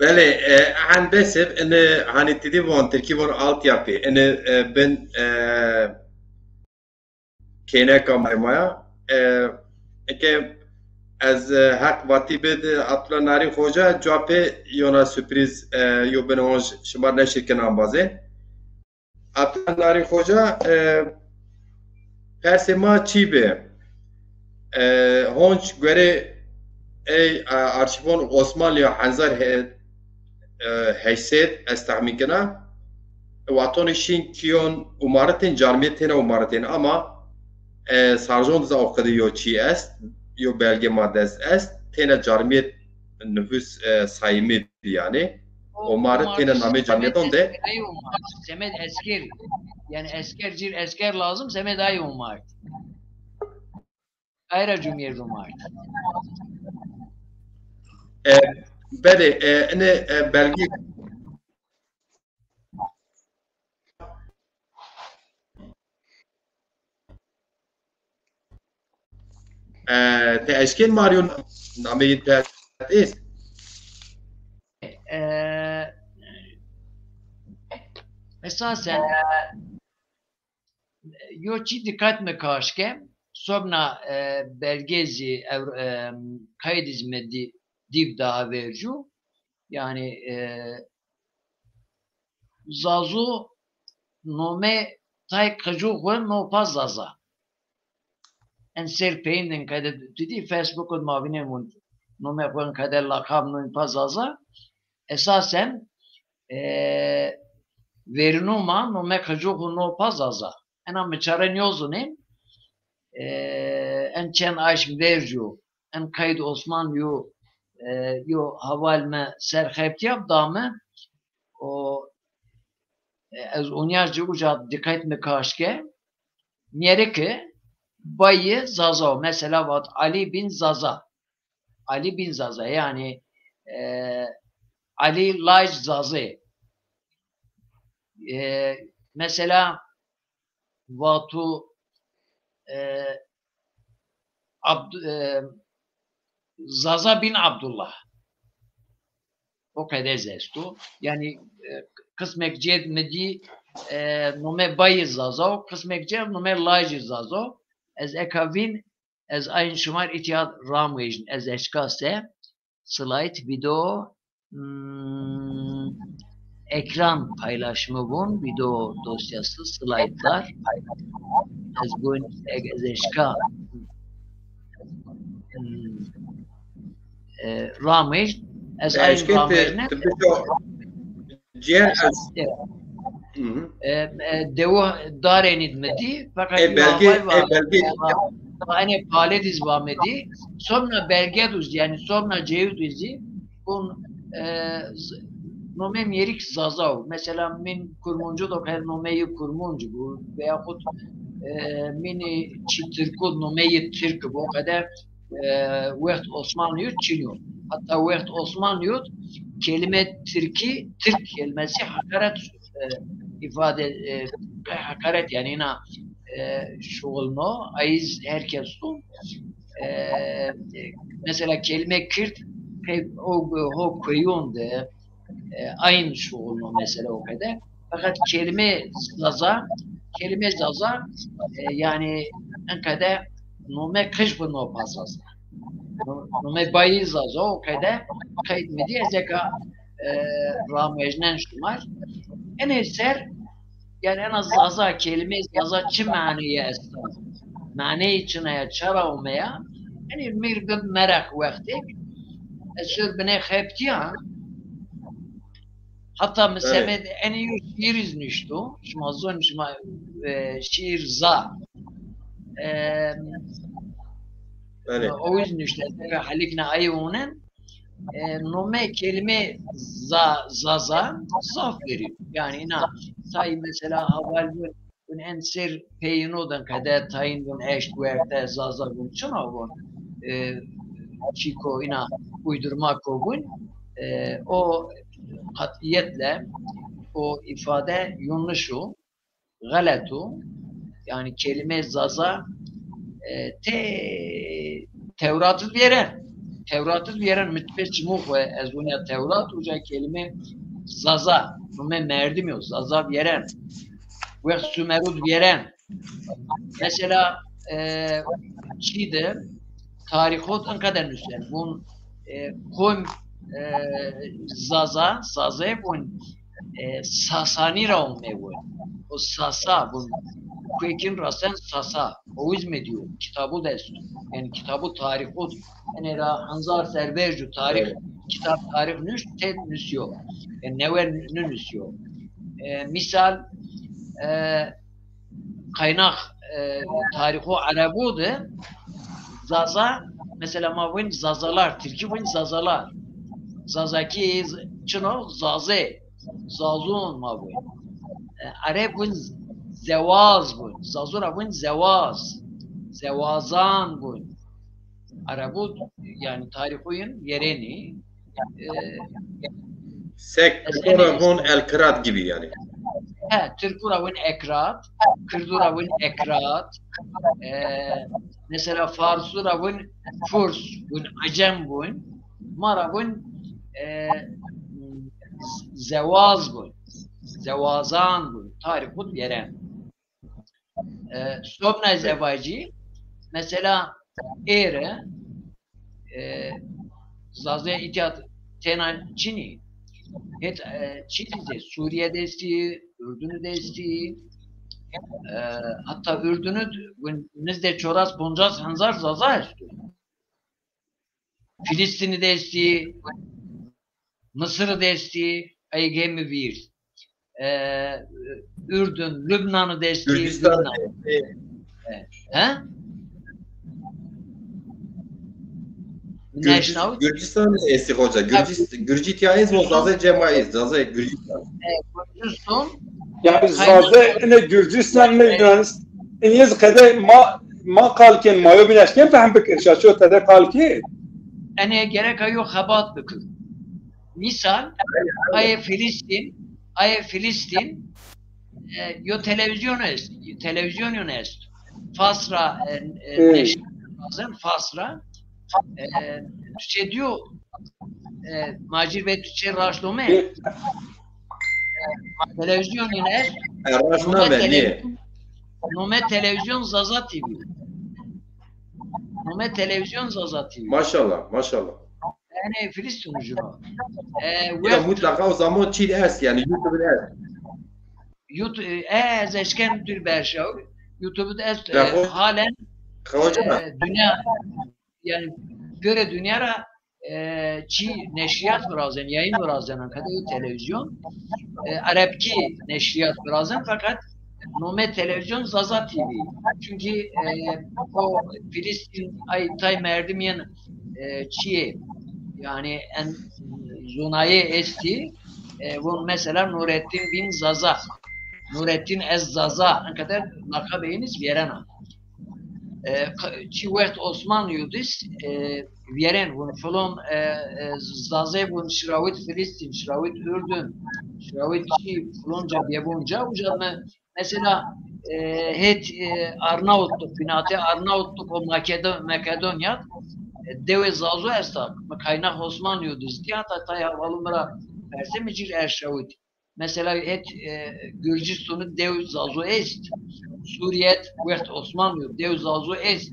بله هندسه ان هنبتدي بون تركيب altyapı ان ben kene kamermaya که از حق واتی بد اطلا ناری خوجا جوابه یونا سپریز یو بنوانج شمار نشرکن آنبازه اطلا ناری خوجا پرس ما چی به هونج گوره ای arşivon Osmanlı Hanzar heyset estahmin kena واتون شین کیون umarıtin carmiyetine umarıtin ama sarjon da okudu yo çi est yo belge maddesi est tene carmiyet nüfus sayımı yani umarı tene name carmiyeton de Semed esker yani eskercil esker lazım Semed ay umar. Ayrı cümle umar. bede ne belge تأشكال ماريو نعمل تأسيس Esasen yoçi dikkat mi karşıke sonra belgezi kayıt hizmeti div daha vericu yani zazu nome tay kajuğun no pazaza en serpeyin kadar dedi Facebook'un mavine mun nome koyun kadar lakab no pazaza esasen verinuma nome kajuğun no pazaza en am çaren yozunim en çen aş vercu en kayıt Osman yo havalme serheptiyap damı o az onyarcı uca dikkat mi karşıke niyereke bayı Zaza mesela vat Ali bin Zaza yani Ali Laj Zaza mesela vatu Zaza bin Abdullah o kadar zestu yani kısmek ced medi nome bayı Zaza kısmek ced nome Laj Zaza ez ekavin ez aynı şumar itiyat ramvejn ez eşkase slide video ekran paylaşımı bun video dosyası slaytlar ez bu ez eşka ramvejn ez aynı ramvejne ciğer devo darenid medi fakat belge yani palet izbamedi sonra belge düz yani sonra cev düzi bun nomem yerik zazav mesela min kurmuncu da her nomeyi kurmuncu bu veyahut mini çitirkud nomeyi Türk bu kadar vakt Osmanlı çiniyor hatta vakt Osmanlı kelime Türk kelimesi hakaret ifade hakaret yani ina şoğulno ayız herkes su mesela kelime Kürt o koyun de aynı şoğulno mesela o kadar fakat kelime zaza yani en kadar nome kış bu no pasaz nome bayi zaza o kadar kayıt mı diye zeka ramejnen şumar en eser yani en az zaza kelime zaza çi maniye esna mani içine çara olmaya yani bir merak vakti esir bine heptiya hatta mesela en iyi şiir izniştu şmazon şiir za o izniştu halikna ayunen nome kelime zaza zaf veriyor yani ina say mesela haval gün enser peynodan kadar tayin gün eştverte zaza gün şuna bu çiko ina uydurma kogun o katiyetle o ifade yanlışu galetu yani kelime zaza Tevrat'ı veren Tevrat'ı veren mütbet çimuk ve ezbunya Tevrat uca kelime zaza. Nume merdim yok. Zaza veren. Ve Sümerud veren. Mesela çiğde tarihot en kadar nüsen. Bun koyum Zaza'ya bun Sasani raum mevun. O Sasa bun Kuekin rasen Sasa. O hizmediyor. Kitabı da yani kitabı tarihot. Yani Hanzar Servercu tarih kitap tarih nüs ted nüsüyor. Yani never nüsüyor. Misal kaynak tarihu Arabu'du. Zaza mesela mavin zazalar, Türkçe vin zazalar. Zazaki çino zaze, zazun mavin. Arap vin zevaz vin, zazura vin zevaz, zevazan vin. Arabu yani tarihuyun yereni. Sektora von el kırat gibi yani. Türkura vin ekrat, Kürdura vin ekrat. Mesela Farsura vin Furs, vin Acem vin, Mara vin Zevaz vin, Zevazan vin, tarih vin yeren. Sobna zevacı, mesela Ere, Zazya İtiyat Tenan Çin'i, Çin'de Suriye'de istiyor, Ürdün'de istiyor, hatta Ürdün'ü nizde çoras boncaz hanzar zaza istiyor. Filistin'i de istiyor, Mısır'ı da istiyor, Aygemi bir. Ürdün, Lübnan'ı da istiyor, Gürcistan. He? Gürcistan esti hoca. Gürcitayız mı? Zaza cemayiz. Zaza Gürcistan. Gürcistan. Yani Zaza ne Gürcistan ne Yunanistan. İniz kadar ma kalken mayo bileşken fahim bikir. Şaşo tada kalki. Ene gerek ayo habat bikir. Misal ay Filistin yo televizyon est. Fasra Fasra Türkçe diyor Macir ve Türkçe raşlome televizyon yine Nome televizyon Zaza TV Nome televizyon Zaza TV Maşallah yani Filistin ucuna ya mutlaka o zaman Çin est yani YouTube'da zeşken tür berşav YouTube'da est halen dünya yani göre dünyara çi neşriyat birazdan yayın birazdan kadar televizyon Arapki neşriyat birazdan fakat Nome televizyon Zaza TV çünkü o Filistin tay merdimiyen çi yani en zonayı esti bu mesela Nurettin bin Zaza Nurettin Ez Zaza ne kadar lakabeyiniz verena çi vakt Osman Yudis veren bunu falan Zaze bunu Şiravit Filistin Şiravit Ürdün Şiravit çi falanca biyabunca ucadma mesela het Arnavutluk binate Arnavutluk o Makedonya Deve zazu estak, kaynak Osman Yudis diye hatta havalılara verse mecil erşavit. Mesela et Gürcistan'ı dev zazu est, Suriye't vert Osman Yudis dev zazu est,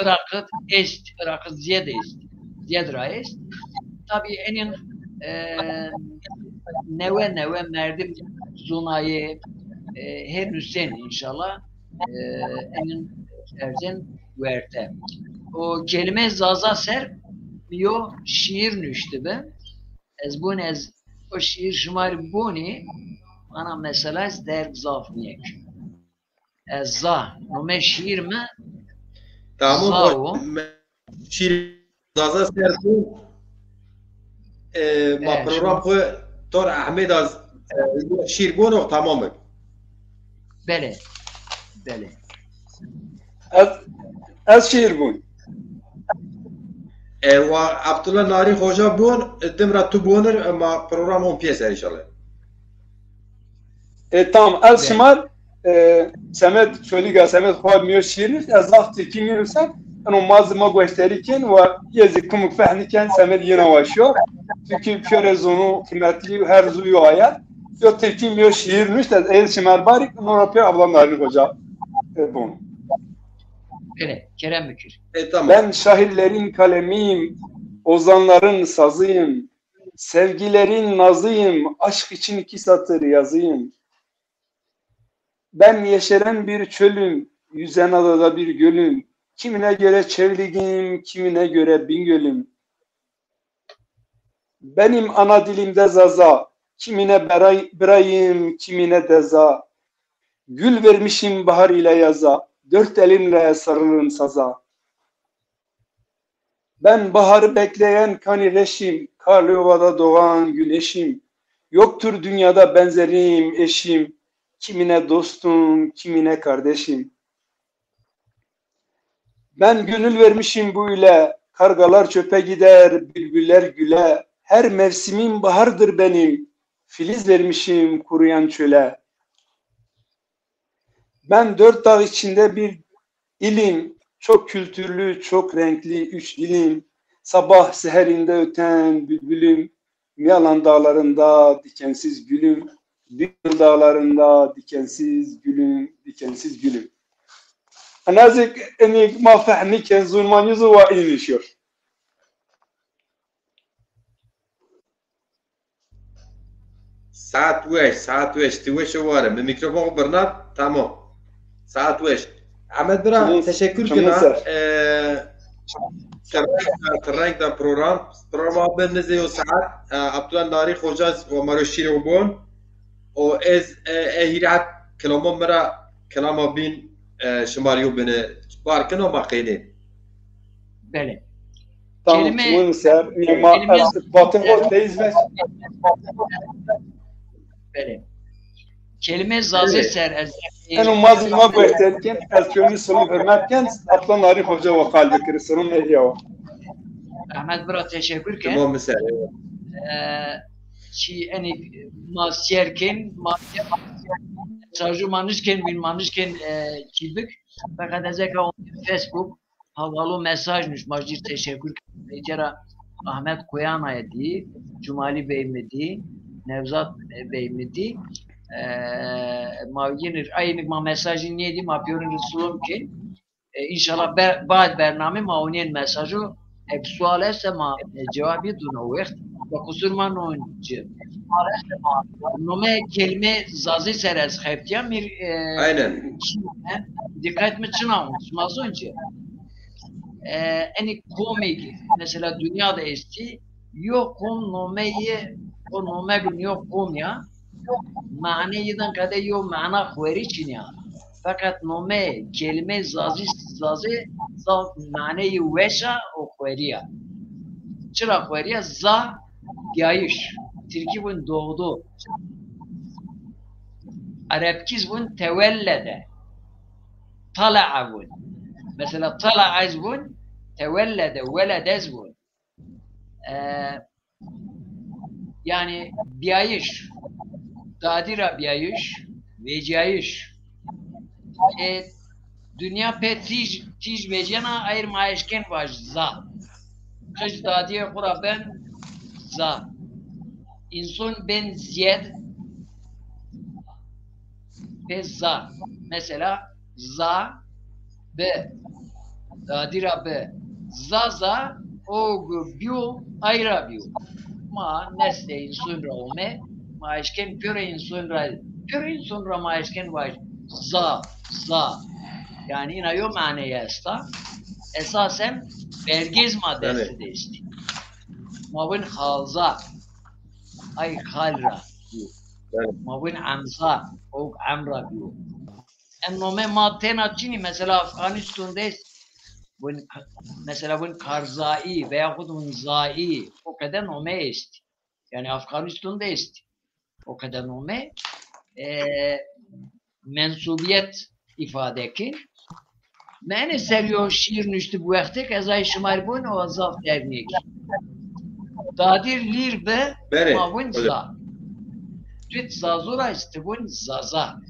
Irak'ı est, Irak'ı ziyade est, ziyadra est. Tabii enin neve merdim zunayı her nüsen inşallah enin erzen verte. O kelime zaza ser yo şiir nüştü be. Ez bun ez o şiir şumar buni ana mesela ez der zafniyek. Ez za nome şiir mi? Tamam şiir zaza ser bu ma program ko Tor Ahmed az şiir bunu tamam mı? Bele. Az şiir bu. و عبدالله ناری خوجا بون دمرا تو بونر ما پروگرام اون پیش inşallah. Tamam. Az şımar Semet şöyle Semet koymuyor şiiri. Az vakti kim yürürsen انو مازما گوشتریکن و یزی کمک فهمیکن سمد یه نواشو çünkü piyore zonu kıymetli her zuyu ayet yo tepkim yo şiir nüş de el şimer barik Avrupa ablamlarını hoca bunu. Öyle Kerem Bükür. Tamam. Ben şairlerin kalemiyim, ozanların sazıyım, sevgilerin nazıyım, aşk için 2 satır yazayım. Ben yeşeren bir çölüm, yüzen adada bir gölüm, kimine göre çevligim, kimine göre Bingöl'üm. Benim ana dilimde zaza, kimine birayım, kimine deza. Gül vermişim bahar ile yaza, 4 elimle sarılırım saza. Ben baharı bekleyen kanireşim, karlı ovada doğan güneşim. Yoktur dünyada benzerim eşim, kimine dostum, kimine kardeşim. Ben gönül vermişim bu ile, kargalar çöpe gider, bülbüller güle. Her mevsimim bahardır benim, filiz vermişim kuruyan çöle. Ben 4 dağ içinde bir ilim, çok kültürlü, çok renkli 3 dilim. Sabah seherinde öten bülbülüm, Miyalan dağlarında dikensiz gülüm, Dikil dağlarında dikensiz gülüm, dikensiz gülüm. Nazik enik ma fehmiken zulman yüzü ve ilmişiyor. ساعت وش توش وارم الميكروفون برنات تمام ساعت وش Ahmet Bira teşekkür kina ترنگ دا program ben neze o saat Abdullah Nari Khojaz ve Maroşiri ubun o ez ehirat kelama mera kelama bin şumariyo beni barkın o makine. Böyle. Tamam, bunu ser. Nima batın ortayız ve böyle. Kelime zazı ser. En umaz ma gösterken elçönü sonu hürmetken Abdullah Nari Hoca ve kalbi kırısının ehya. Ahmet Bira teşekkür ki. Tamam mesela. Ki yani masiyerken manışken bin manışken kilbik fakat ezeka on Facebook havalı mesajmış majir teşekkür ederim. Ahmet Koyana'ya di, Cumali Bey'me di, Nevzat Bey'me di. Mavyenir aynı mesajı neydi? Mapyorun Resulüm ki inşallah بعد برنامه ما اونین مساجو اب سوال است ما جوابی دونه وقت و kusur man onca nome kelime zazı serez xeptiya mir Aynen. dikkat mi çınavmış maz önce eni komik mesela dünyada eski yok kom nomeyi o nome gün yok kom ya manayıdan kadar yok mana khweri çin ya fakat nome kelime zazı maneyi veşa o khweriya çıra khweriya za gayış Türkçe bun doğdu Arapçız bun tevellede tala'a bun mesela tala'a bun tevellede veledez bun yani biyayış dadira biyayış vecayış dünya pe tij vecana ayır maaşken baş za kış dadiye kura ben za insan ben ziyed ve za mesela za be dadira be za o biyo ayra biyo ma nesle insan ra ome maaşken püre insan ra maaşken baş za yani inayo manaya esta esasen bergiz maddesi de isti mavin halza ay halra mavin amza o amra diyor ennome maddena çini mesela Afganistan'da mesela bun karzai veyahut bun zai o kadar nome isti yani Afganistan'da isti o kadar nome mensubiyet ifade ekin. Mene seriyo şiir nüştü bu vakti kazay şımar bun o azaf dernek. Dadir lir be mavun za. Tüt zazura isti bun zaza.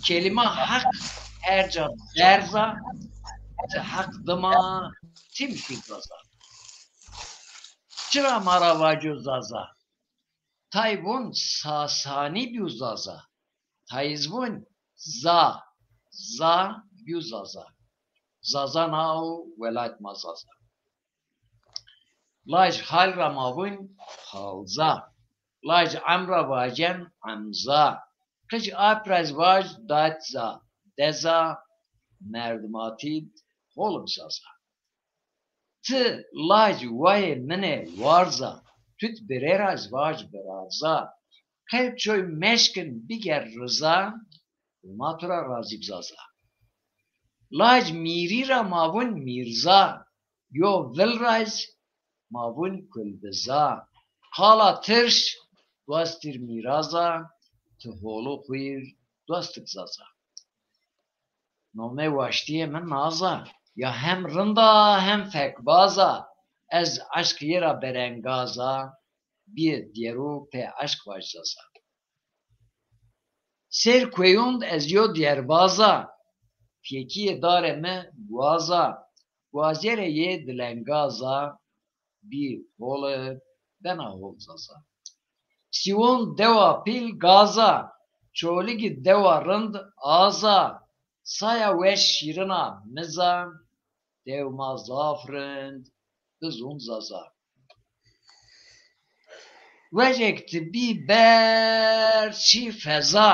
Kelime hak her can derza حق دما تیم شد زازا چرا مرا واجو زازا تایبون ساسانی بیو زازا تایزبون زا بیو زازا زازا ناو ولایت ما زازا لاج حال را ماون حالزا لاج عمرا واجن عمزا قج آپرز واج دادزا دزا مردماتید خولم زازا ت لاج وای منه وارزا توت بریر از واج برازا خیلی چوی مشکن بگر رزا ما تو را راضی بزازا لاج میری را ماون میرزا یو ول رایز ماون کلبزا حالا ترش دوستیر میرازا تو هولو خویر دوست بزازا نومه واشتیه من نازا یا هم رندا هم فکبازا از عشق یرا برنگازا bir diyero pe aşk başlasa. Ser koyund ez yo diyerbaza, pyekiye dare me guaza, guazere ye dilengaza, bir hole bena holzaza. Sivon deva pil gaza, çoligi deva rınd aza, saya veş şirina miza, devma zafrind, dizun zaza. وجکت بی بر چی فضا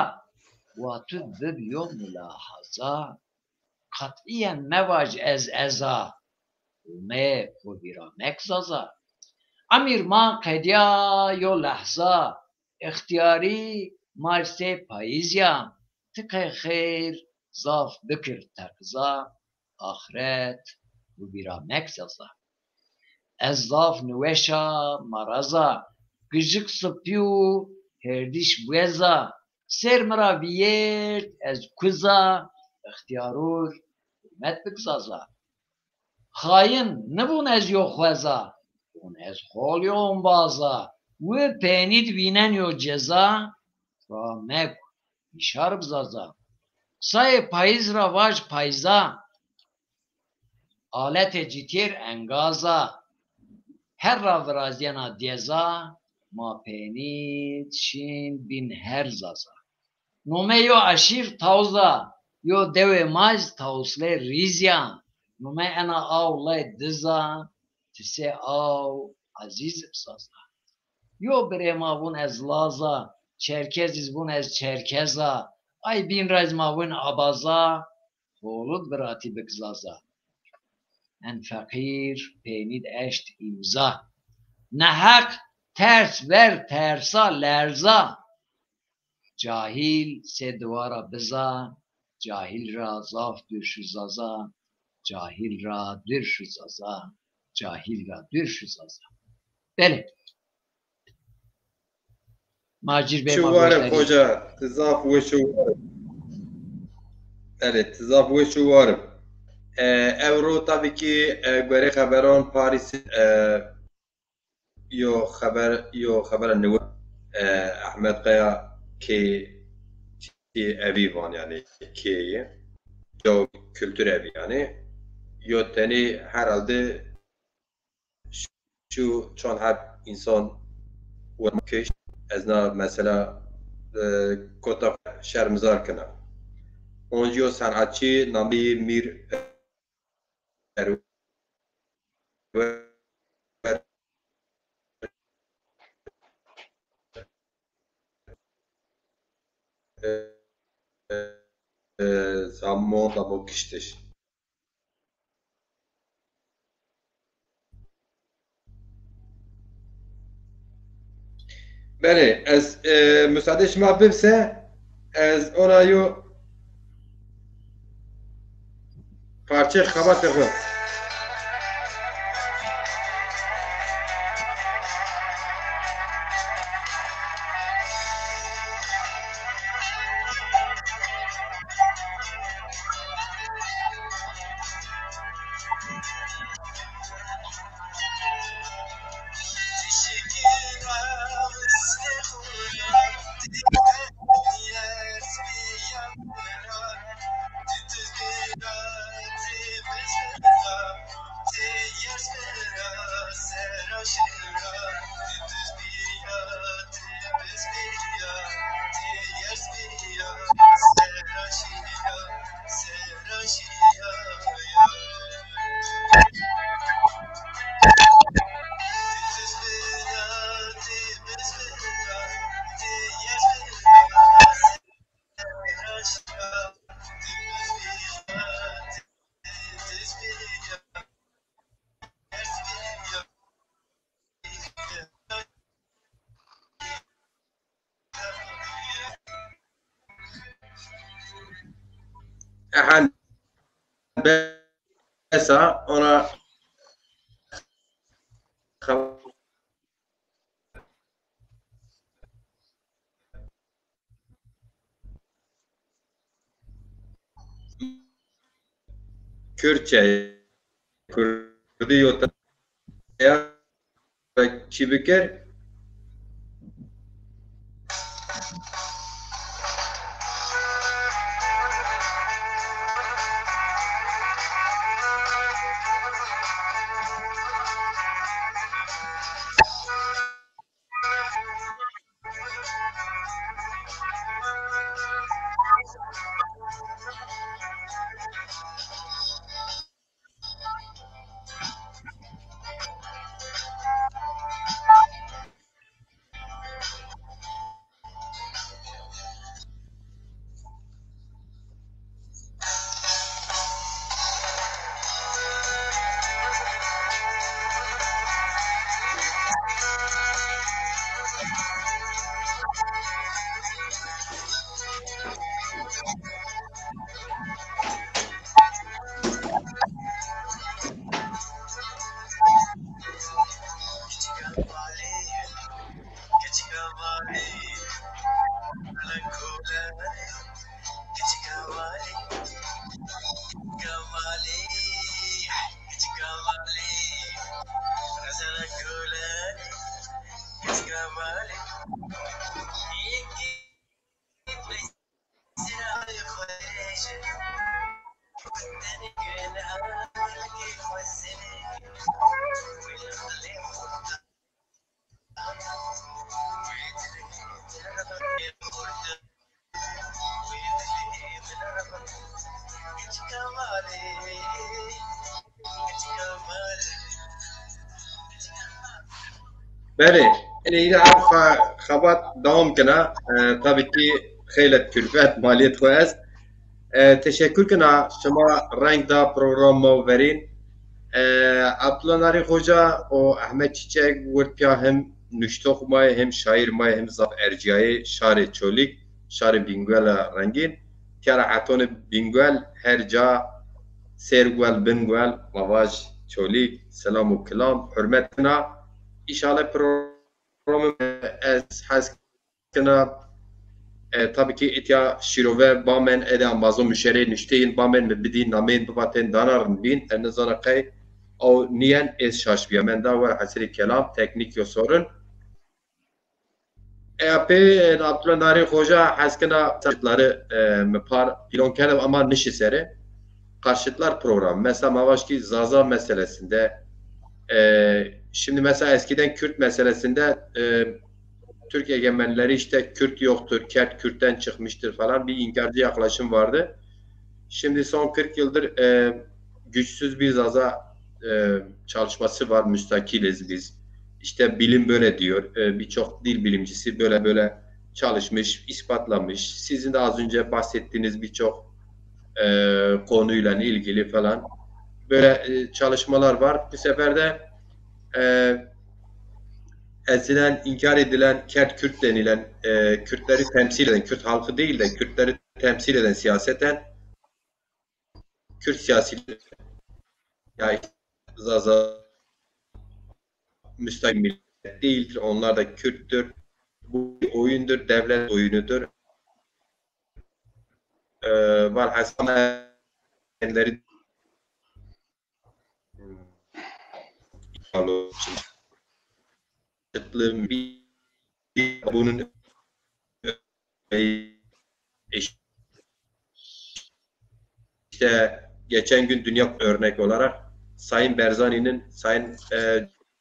و تو ببیو ملاحظا قطعیا مواج از ازا و می خوبیرا مکزازا امیر ما قدیا یو لحظا اختیاری مارسه پاییزیا تقی خیر زاف بکر تقزا آخرت و بیرا مکزازا از زاف نوشا مرزا gıcık sıpıyor, herdiş bueza, ser mera viyert, ez kuza, ihtiyarur, hürmet bikzaza. Hain, ne bun ez yo khweza, bun ez khol yo umbaza, ve penit vinen yo ceza, ra mek, işar bzaza. Say payız ra vaj payza, alet citir engaza, her ra vraziyana deza, ما پینید شین بین هر زازا نومه یو عشیر تاوزا یو دوی ماز تاوسله ریزیا نومه انا آو لای دزا تسه آو عزیز بسازا یو بره ما بون از لازا چرکزیز بون از چرکزا ay bin rez mavun abaza holud birati bikzaza en fakir peynid eşt imza ne hak ters ver tersa lerza cahil se duvara biza cahil ra zaf düşü zaza cahil ra düşü zaza cahil ra düşü zaza bele Macir Bey شو وارم خوجا تزاف وشو evet tizaf وشو وارم euro tabii ki göre haberon Paris yo haber neu Ahmet Kaya ki evi van yani ki yo kültür evi yani yo teni herhalde şu çon hep insan وكش ازنا مثلا کتا شرمزار کنه اونجا صنعتچی نامی میر زمان دمو کشتش بله از مساعده شما ببسه از اونایو parça خبر تخواه Ehan besa ona Kürtçe Kürdi yota çi bikir بله يعني إذا خبط دوام كنا tabii ki خیلی külfet maliyet koyaz. Teşekkür kına şuma renk da programı verin. Abdülhanari Hoca o Ahmet Çiçek vurtya hem nüştok may hem şair may hem zaf erciyayı şari çolik şari Bingöl'e rengin. Kara hatonu Bingöl her ca sergüel Bingöl mavaj çolik selamu kelam hürmetine İnşallah programı has kına tabii ki itya şirove bamen eden bazı müşteri nüşteyin bamen mi bidin namen babaten danarın bin en zanakay o niyen es şaşbiya men da var hasili kelam teknik yo sorun pe Abdülhanari Hoca haskına karşıtları mepar pilon kelam ama nişiseri karşıtlar program mesela mavaşki Zaza meselesinde şimdi mesela eskiden Kürt meselesinde Türk egemenleri işte Kürt yoktur, Kert Kürt'ten çıkmıştır falan bir inkarcı yaklaşım vardı. Şimdi son 40 yıldır güçsüz bir Zaza çalışması var, müstakiliz biz. İşte bilim böyle diyor, birçok dil bilimcisi böyle çalışmış, ispatlamış. Sizin de az önce bahsettiğiniz birçok konuyla ilgili falan böyle çalışmalar var. Bu sefer de eskiden inkar edilen Kert Kürt denilen Kürtleri temsil eden, Kürt halkı değil de Kürtleri temsil eden siyaseten Kürt siyasileri yani Zaza müstakil millet değildir. Onlar da Kürttür. Bu bir oyundur, devlet oyunudur. Var Hasanları bunun işte geçen gün dünya örnek olarak Sayın Berzani'nin Sayın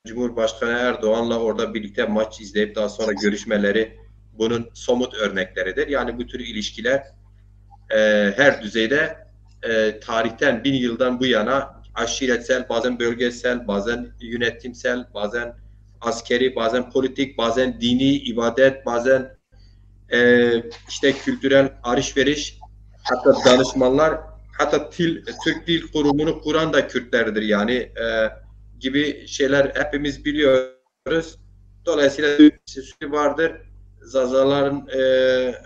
Cumhurbaşkanı Erdoğan'la orada birlikte maç izleyip daha sonra görüşmeleri bunun somut örnekleridir. Yani bu tür ilişkiler her düzeyde tarihten 1000 yıldan bu yana aşiretsel, bazen bölgesel, bazen yönetimsel, bazen askeri, bazen politik, bazen dini, ibadet, bazen işte kültürel alışveriş, hatta danışmanlar, hatta Türk Dil Kurumu'nu kuran da Kürtlerdir yani gibi şeyler hepimiz biliyoruz. Dolayısıyla bir vardır. Zazaların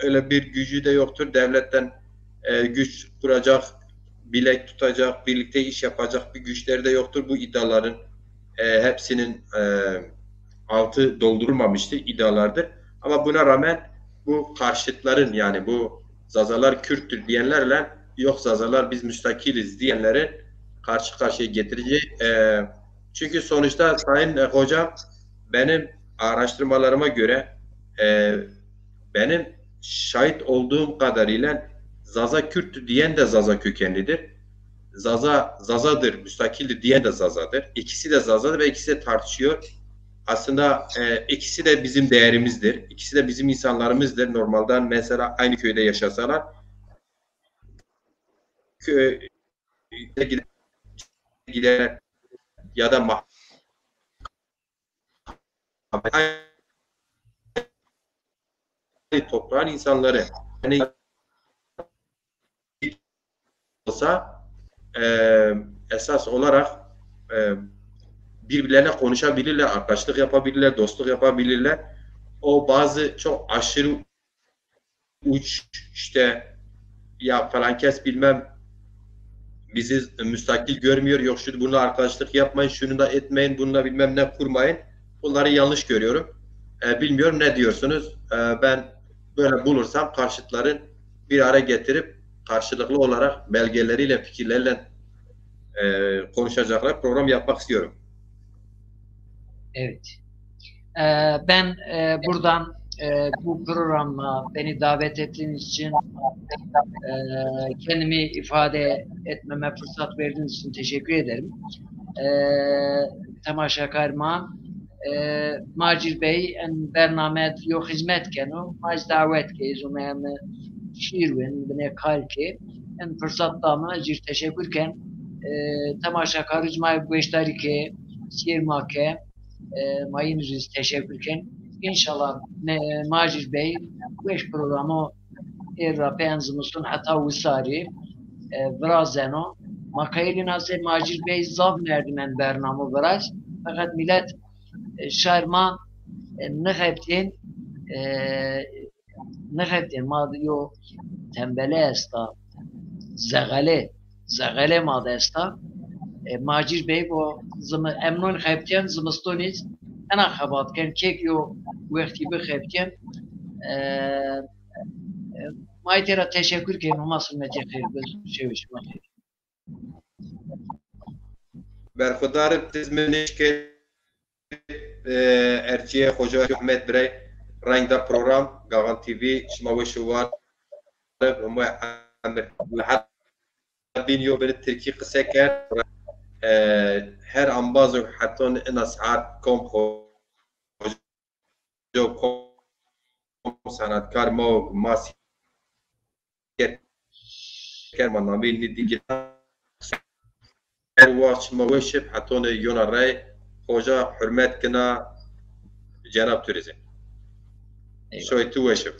öyle bir gücü de yoktur. Devletten güç kuracak bilek tutacak, birlikte iş yapacak bir güçleri de yoktur. Bu iddiaların hepsinin altı doldurulmamıştır, iddialardır. Ama buna rağmen bu karşıtların, yani bu Zazalar Kürttür diyenlerle yok Zazalar biz müstakiliz diyenlerin karşı karşıya getireceği. Çünkü sonuçta Sayın Hocam, benim araştırmalarıma göre benim şahit olduğum kadarıyla Zaza Kürttür diyen de Zaza kökenlidir. Zaza Zazadır, müstakildir diyen de Zazadır. İkisi de Zazadır ve ikisi de tartışıyor. Aslında ikisi de bizim değerimizdir. İkisi de bizim insanlarımızdır. Normalden mesela aynı köyde yaşasalar köyde gider ya da toprağın insanları yani olsa esas olarak birbirlerine konuşabilirler, arkadaşlık yapabilirler, dostluk yapabilirler. O bazı çok aşırı uç işte ya falan kes bilmem bizi müstakil görmüyor, yok şu bununla arkadaşlık yapmayın, şunu da etmeyin, bununla bilmem ne kurmayın. Bunları yanlış görüyorum. Bilmiyorum ne diyorsunuz? Ben böyle bulursam karşıtların bir araya getirip karşılıklı olarak belgeleriyle, fikirleriyle konuşacaklar program yapmak istiyorum. Evet. Ben buradan bu programa beni davet ettiğiniz için kendimi ifade etmeme fırsat verdiğiniz için teşekkür ederim. Temaşakarıma Macir Bey en bernamet yo hizmet kenu maz davet ke izumeyme şiirven bine kalki en fırsatta mı cir teşekkürken temaşakar icma beştarike siyirmake mayın riz teşekkürken inşallah Macir Bey beş programı era penzumusun hatta visari vrazeno makayeli nazı Macir Bey zav nerdimen bernamı vraz fakat millet şarma nexebtin ma diyor tembele esta zagale ma esta Macir Bey bu emnun xebtin zımstoniz ana xebatken kek yo vakti bi xebtin Maytera teşekkür ki numasın mecekir biz şeviş mahir. Berxudarım tizmenişke Erciye Hoca Ahmet Birey Rangda program Gavan TV şma ve şuvar ve حابين يوم التركي قسكر her ambazı hatta nas'at kom hoca kom sanatkar mas kerman nabil nidi واش موشب حتى يونا راي خوجا حرمات كنا جناب توريزم شوي توشب